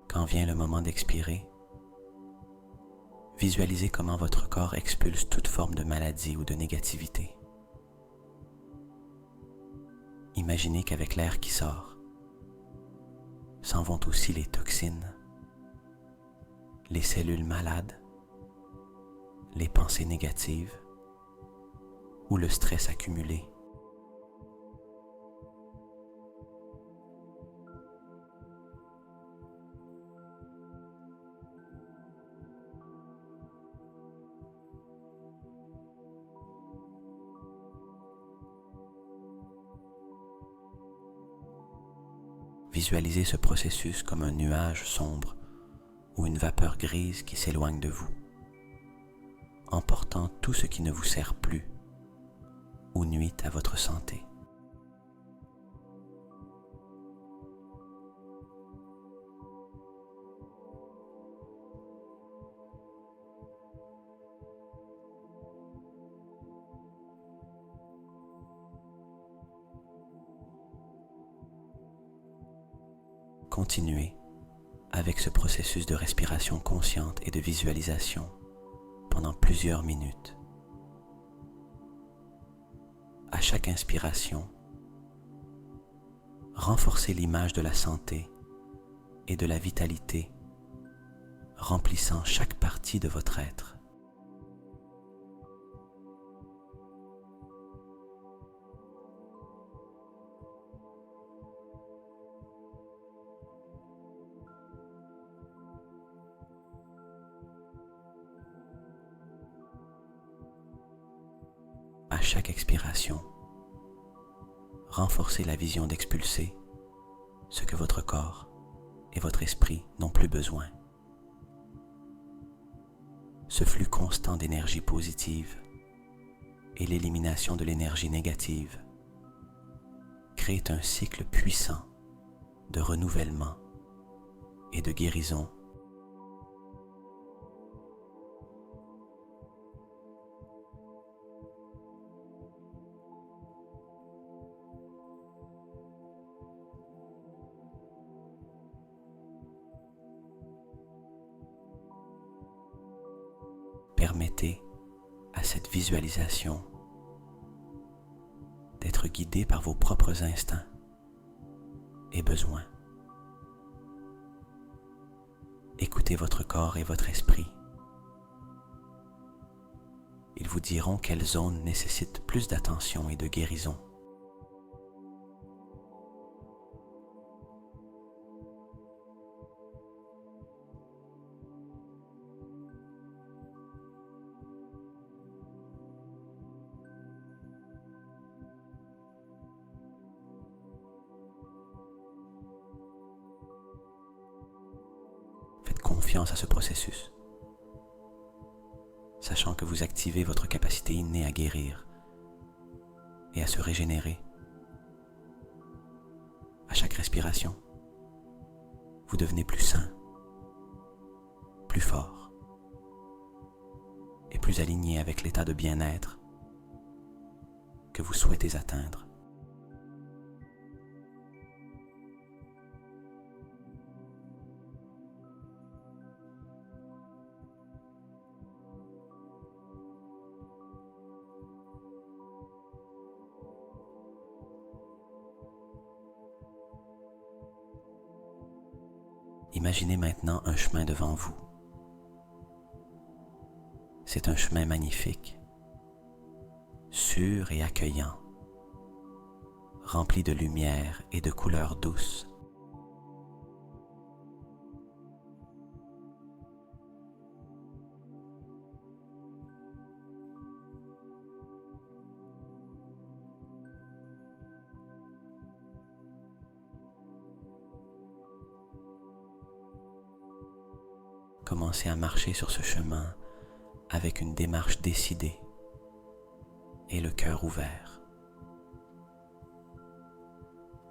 Quand vient le moment d'expirer, visualisez comment votre corps expulse toute forme de maladie ou de négativité. Imaginez qu'avec l'air qui sort, s'en vont aussi les toxines, les cellules malades, les pensées négatives ou le stress accumulé. Visualisez ce processus comme un nuage sombre ou une vapeur grise qui s'éloigne de vous, emportant tout ce qui ne vous sert plus ou nuit à votre santé. Continuez avec ce processus de respiration consciente et de visualisation pendant plusieurs minutes. À chaque inspiration, renforcez l'image de la santé et de la vitalité, remplissant chaque partie de votre être. À chaque expiration, renforcez la vision d'expulser ce que votre corps et votre esprit n'ont plus besoin. Ce flux constant d'énergie positive et l'élimination de l'énergie négative créent un cycle puissant de renouvellement et de guérison. Permettez à cette visualisation d'être guidée par vos propres instincts et besoins. Écoutez votre corps et votre esprit. Ils vous diront quelles zones nécessitent plus d'attention et de guérison. Faites confiance à ce processus, sachant que vous activez votre capacité innée à guérir et à se régénérer. À chaque respiration, vous devenez plus sain, plus fort et plus aligné avec l'état de bien-être que vous souhaitez atteindre. Imaginez maintenant un chemin devant vous. C'est un chemin magnifique, sûr et accueillant, rempli de lumière et de couleurs douces. Commencez à marcher sur ce chemin avec une démarche décidée et le cœur ouvert.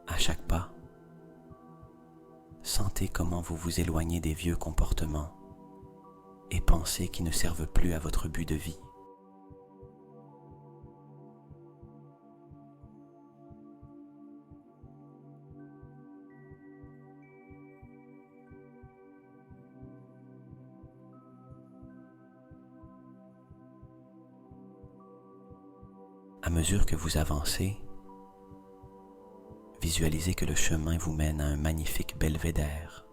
À chaque pas, sentez comment vous vous éloignez des vieux comportements et pensées qui ne servent plus à votre but de vie. À mesure que vous avancez, visualisez que le chemin vous mène à un magnifique belvédère,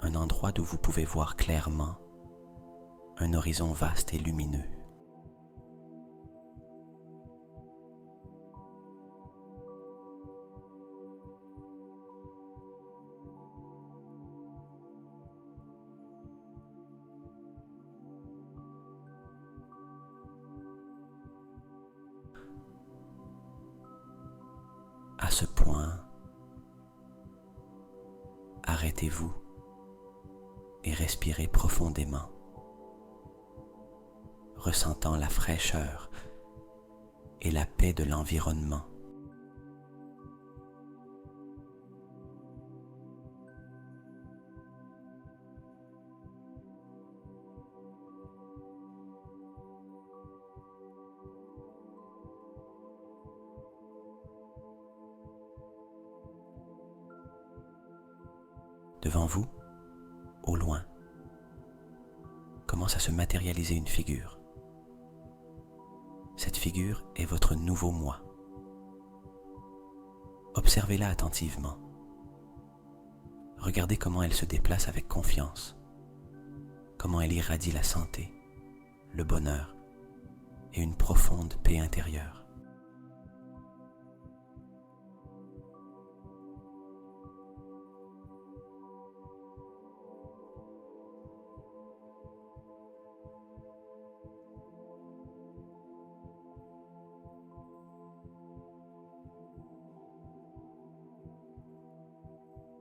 un endroit d'où vous pouvez voir clairement un horizon vaste et lumineux. À ce point, arrêtez-vous et respirez profondément, ressentant la fraîcheur et la paix de l'environnement. Devant vous, au loin, commence à se matérialiser une figure. Cette figure est votre nouveau moi. Observez-la attentivement. Regardez comment elle se déplace avec confiance, comment elle irradie la santé, le bonheur et une profonde paix intérieure.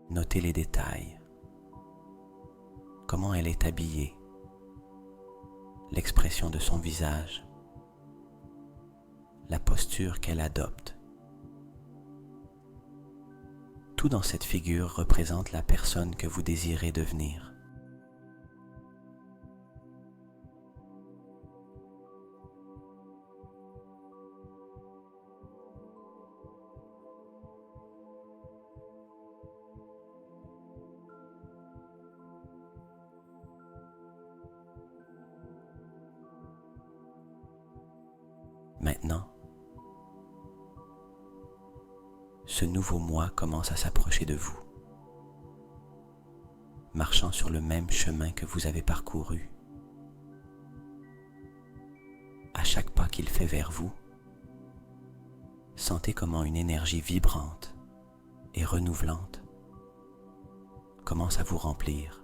Notez les détails, comment elle est habillée, l'expression de son visage, la posture qu'elle adopte. Tout dans cette figure représente la personne que vous désirez devenir. Maintenant, ce nouveau moi commence à s'approcher de vous, marchant sur le même chemin que vous avez parcouru. À chaque pas qu'il fait vers vous, sentez comment une énergie vibrante et renouvelante commence à vous remplir.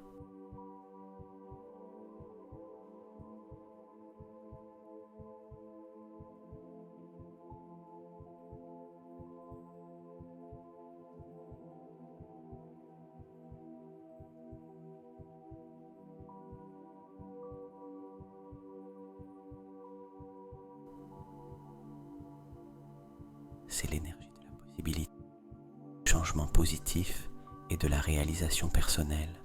C'est l'énergie de la possibilité, du changement positif et de la réalisation personnelle.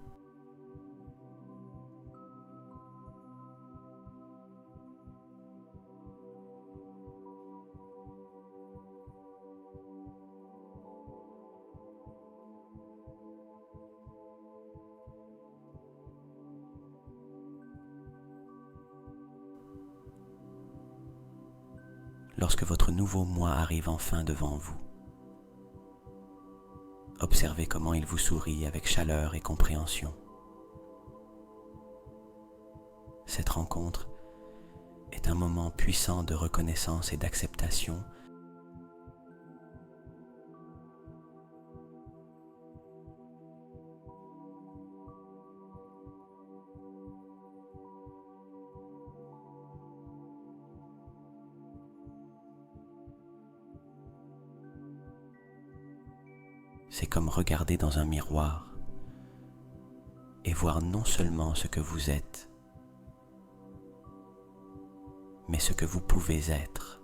Lorsque votre nouveau moi arrive enfin devant vous, Observez comment il vous sourit avec chaleur et compréhension. Cette rencontre est un moment puissant de reconnaissance et d'acceptation. C'est comme regarder dans un miroir et voir non seulement ce que vous êtes, mais ce que vous pouvez être.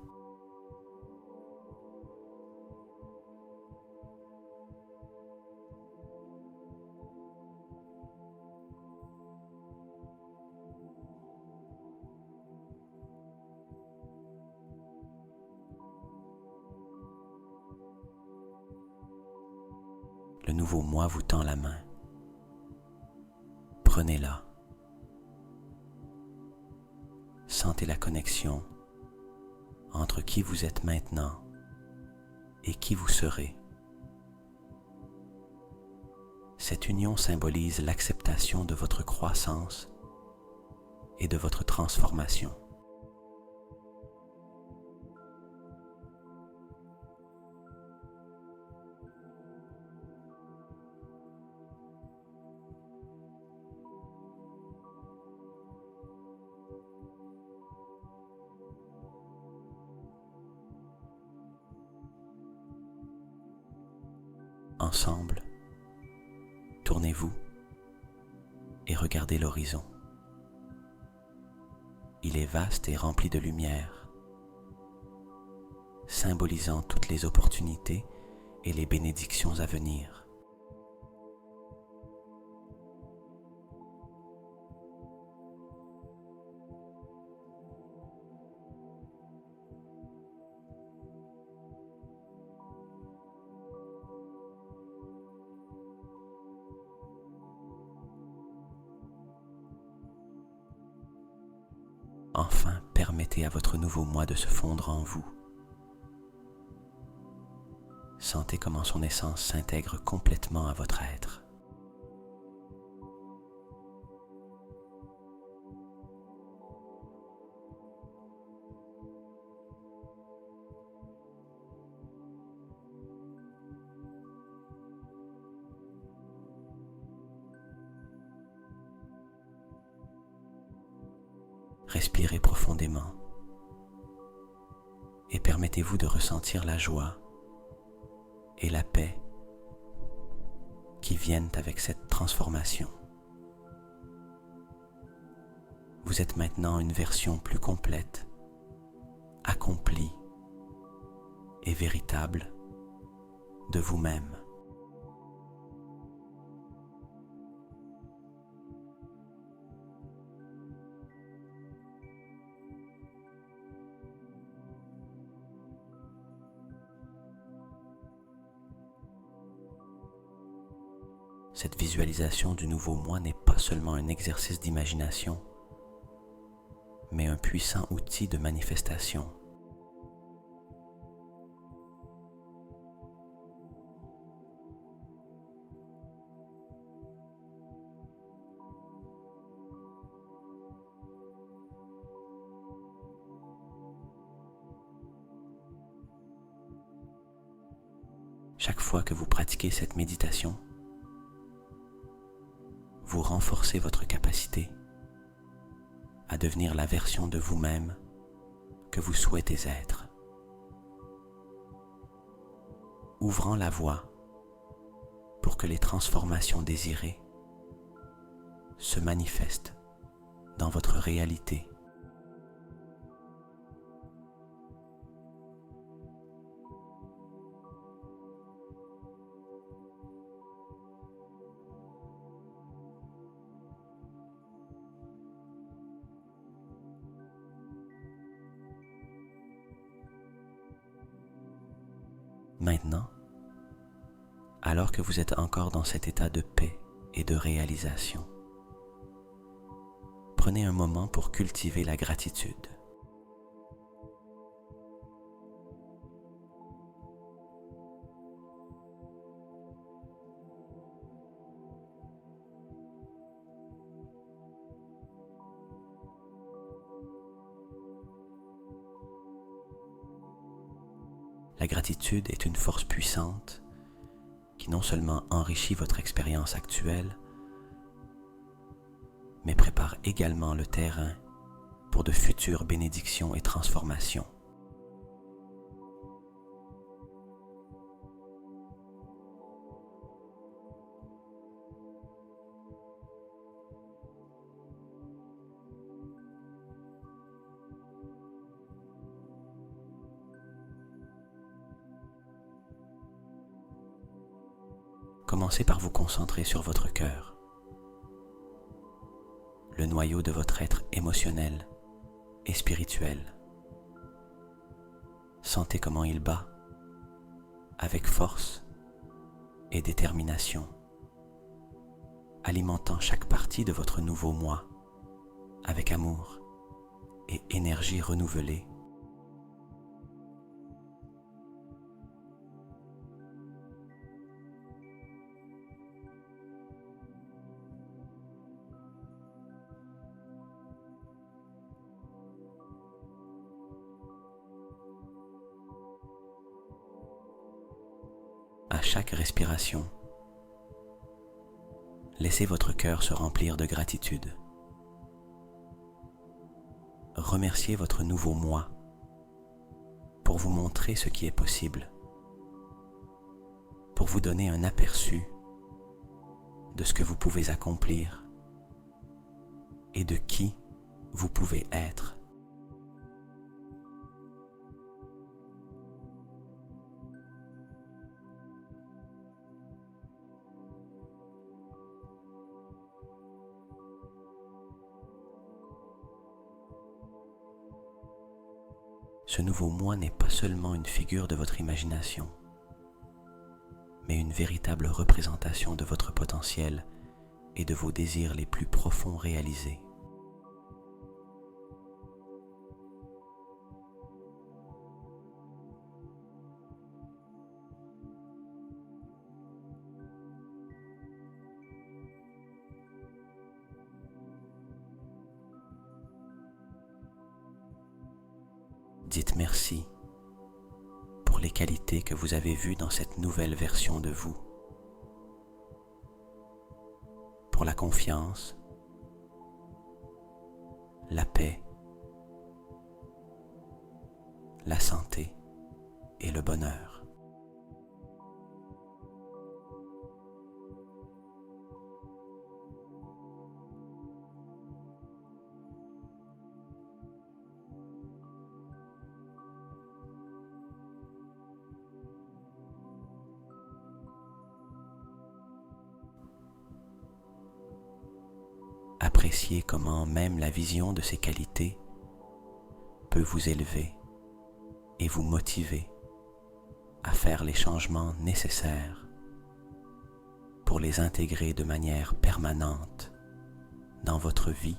Le nouveau moi vous tend la main. Prenez-la. Sentez la connexion entre qui vous êtes maintenant et qui vous serez. Cette union symbolise l'acceptation de votre croissance et de votre transformation. Ensemble, tournez-vous et regardez l'horizon. Il est vaste et rempli de lumière, symbolisant toutes les opportunités et les bénédictions à venir. Enfin, permettez à votre nouveau moi de se fondre en vous. Sentez comment son essence s'intègre complètement à votre être. Respirez profondément et permettez-vous de ressentir la joie et la paix qui viennent avec cette transformation. Vous êtes maintenant une version plus complète, accomplie et véritable de vous-même. Cette visualisation du nouveau moi n'est pas seulement un exercice d'imagination, mais un puissant outil de manifestation. Chaque fois que vous pratiquez cette méditation, vous renforcez votre capacité à devenir la version de vous-même que vous souhaitez être, ouvrant la voie pour que les transformations désirées se manifestent dans votre réalité. Maintenant, alors que vous êtes encore dans cet état de paix et de réalisation, prenez un moment pour cultiver la gratitude. La gratitude est une force puissante qui non seulement enrichit votre expérience actuelle, mais prépare également le terrain pour de futures bénédictions et transformations. Commencez par vous concentrer sur votre cœur, le noyau de votre être émotionnel et spirituel. Sentez comment il bat, avec force et détermination, alimentant chaque partie de votre nouveau moi, avec amour et énergie renouvelée. À chaque respiration, laissez votre cœur se remplir de gratitude. Remerciez votre nouveau moi pour vous montrer ce qui est possible, pour vous donner un aperçu de ce que vous pouvez accomplir et de qui vous pouvez être. Ce nouveau moi n'est pas seulement une figure de votre imagination, mais une véritable représentation de votre potentiel et de vos désirs les plus profonds réalisés. Dites merci pour les qualités que vous avez vues dans cette nouvelle version de vous, pour la confiance, la paix, la santé et le bonheur. Appréciez comment même la vision de ces qualités peut vous élever et vous motiver à faire les changements nécessaires pour les intégrer de manière permanente dans votre vie.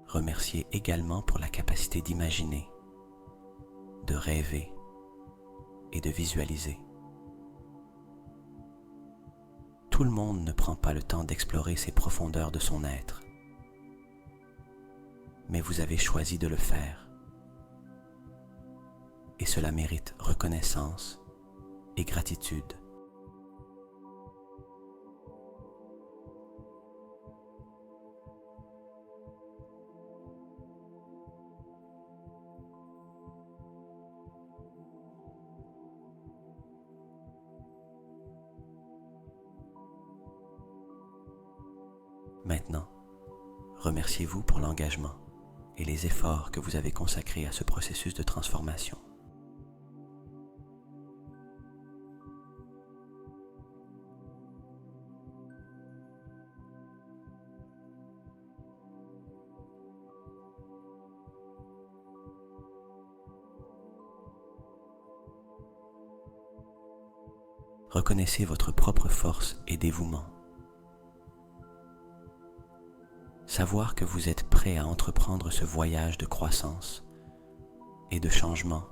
Remerciez également pour la capacité d'imaginer, de rêver et de visualiser. Tout le monde ne prend pas le temps d'explorer ces profondeurs de son être, mais vous avez choisi de le faire. Et cela mérite reconnaissance et gratitude. Maintenant, remerciez-vous pour l'engagement et les efforts que vous avez consacrés à ce processus de transformation. Reconnaissez votre propre force et dévouement. Savoir que vous êtes prêt à entreprendre ce voyage de croissance et de changement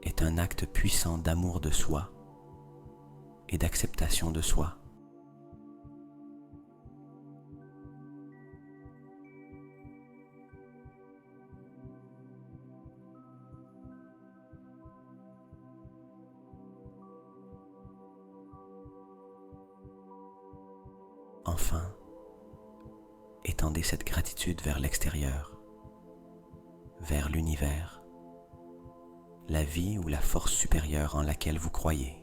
est un acte puissant d'amour de soi et d'acceptation de soi. Enfin, étendez cette gratitude vers l'extérieur, vers l'univers, la vie ou la force supérieure en laquelle vous croyez.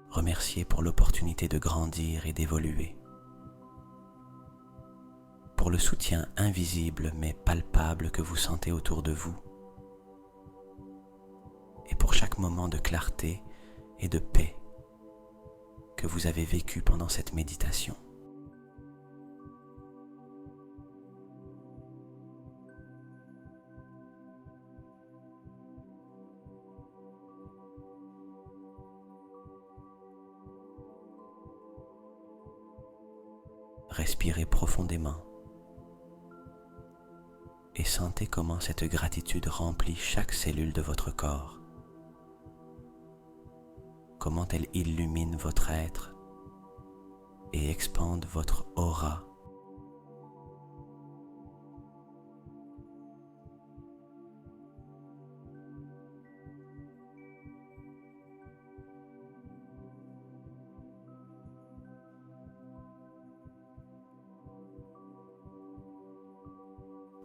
Remerciez pour l'opportunité de grandir et d'évoluer, pour le soutien invisible mais palpable que vous sentez autour de vous, et pour chaque moment de clarté et de paix que vous avez vécu pendant cette méditation. Respirez profondément et sentez comment cette gratitude remplit chaque cellule de votre corps, comment elle illumine votre être et expande votre aura.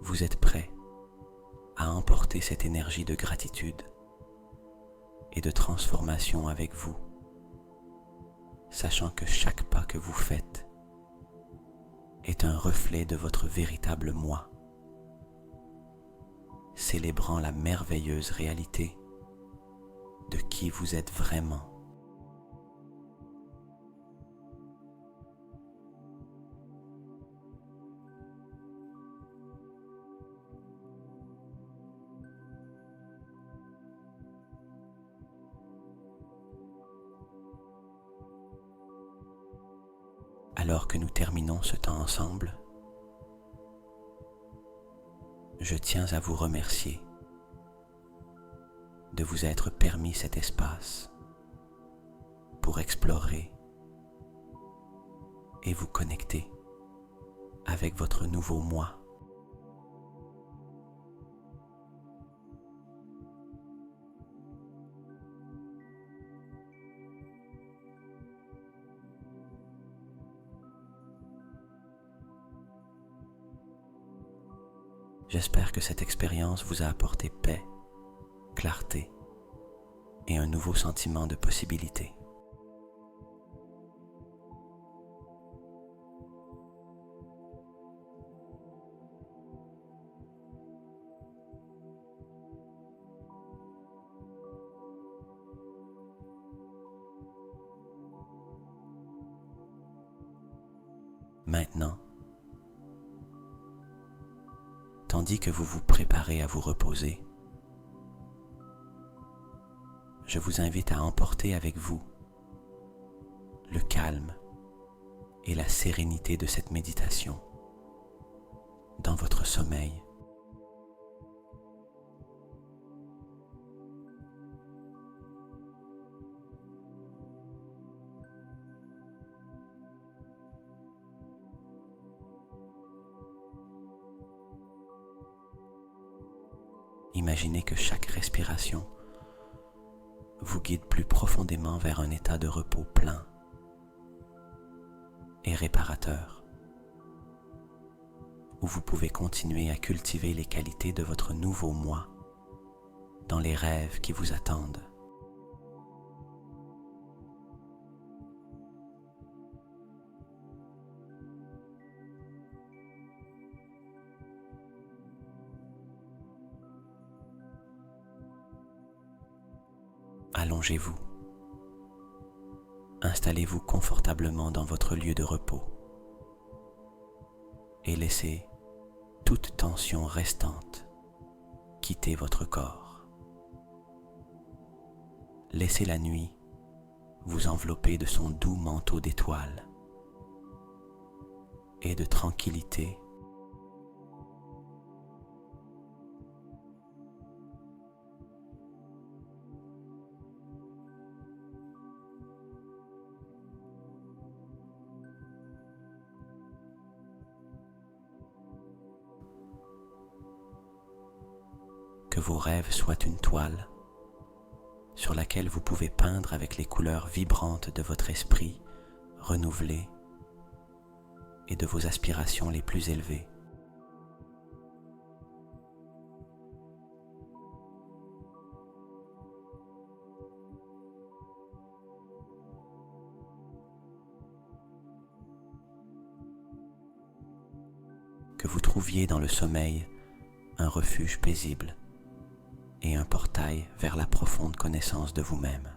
Vous êtes prêt à emporter cette énergie de gratitude et de transformation avec vous, sachant que chaque pas que vous faites est un reflet de votre véritable moi, célébrant la merveilleuse réalité de qui vous êtes vraiment. Alors que nous terminons ce temps ensemble, je tiens à vous remercier de vous être permis cet espace pour explorer et vous connecter avec votre nouveau moi. J'espère que cette expérience vous a apporté paix, clarté et un nouveau sentiment de possibilité. Maintenant, tandis que vous vous préparez à vous reposer, je vous invite à emporter avec vous le calme et la sérénité de cette méditation dans votre sommeil. Imaginez que chaque respiration vous guide plus profondément vers un état de repos plein et réparateur, où vous pouvez continuer à cultiver les qualités de votre nouveau moi dans les rêves qui vous attendent. Allongez-vous. Installez-vous confortablement dans votre lieu de repos et laissez toute tension restante quitter votre corps. Laissez la nuit vous envelopper de son doux manteau d'étoiles et de tranquillité. Que vos rêves soient une toile sur laquelle vous pouvez peindre avec les couleurs vibrantes de votre esprit renouvelé et de vos aspirations les plus élevées. Que vous trouviez dans le sommeil un refuge paisible et un portail vers la profonde connaissance de vous-même.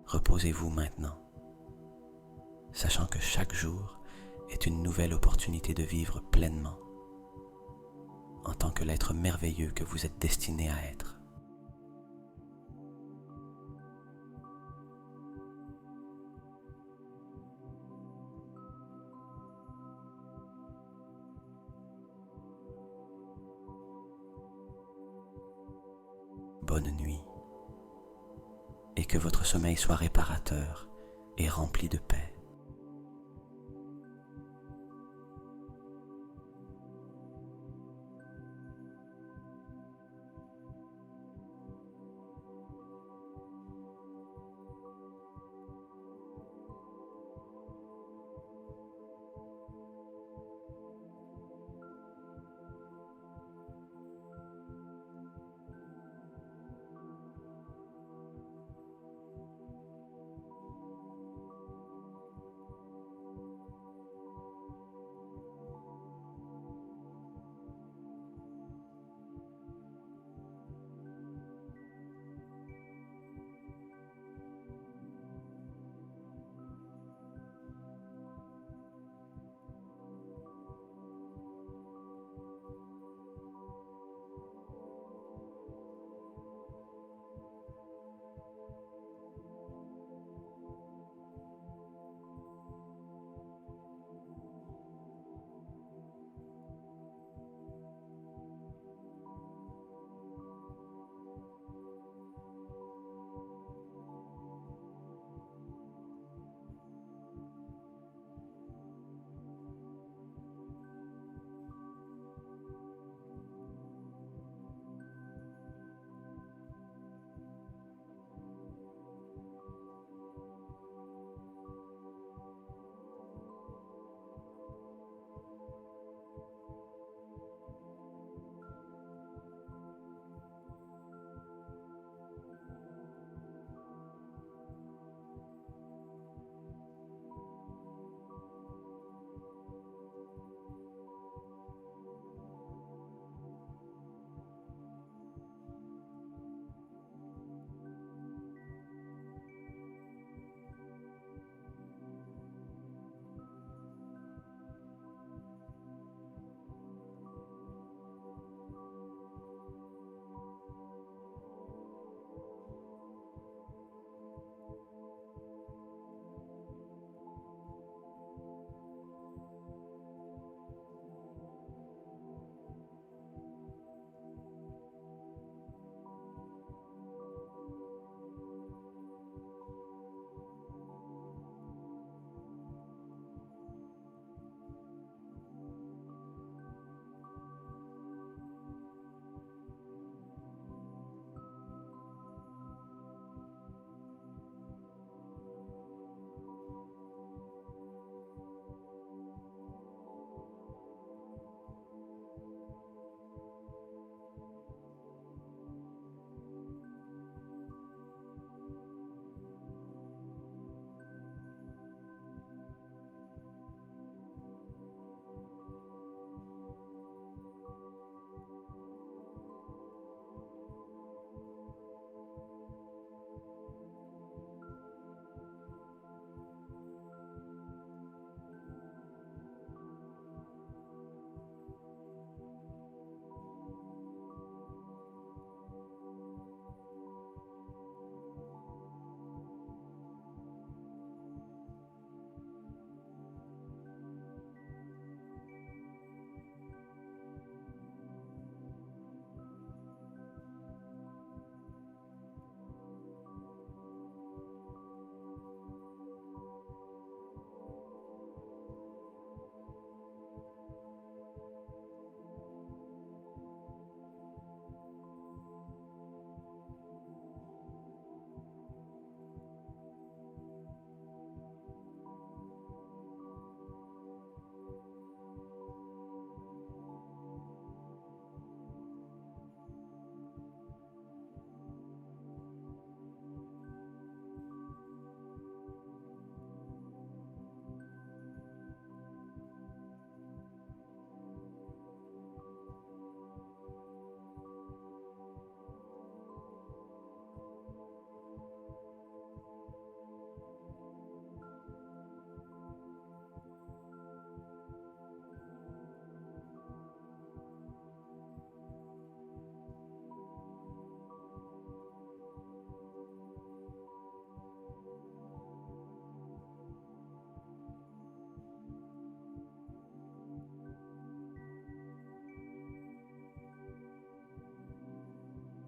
Reposez-vous maintenant, sachant que chaque jour est une nouvelle opportunité de vivre pleinement en tant que l'être merveilleux que vous êtes destiné à être. Bonne nuit, et que votre sommeil soit réparateur et rempli de paix.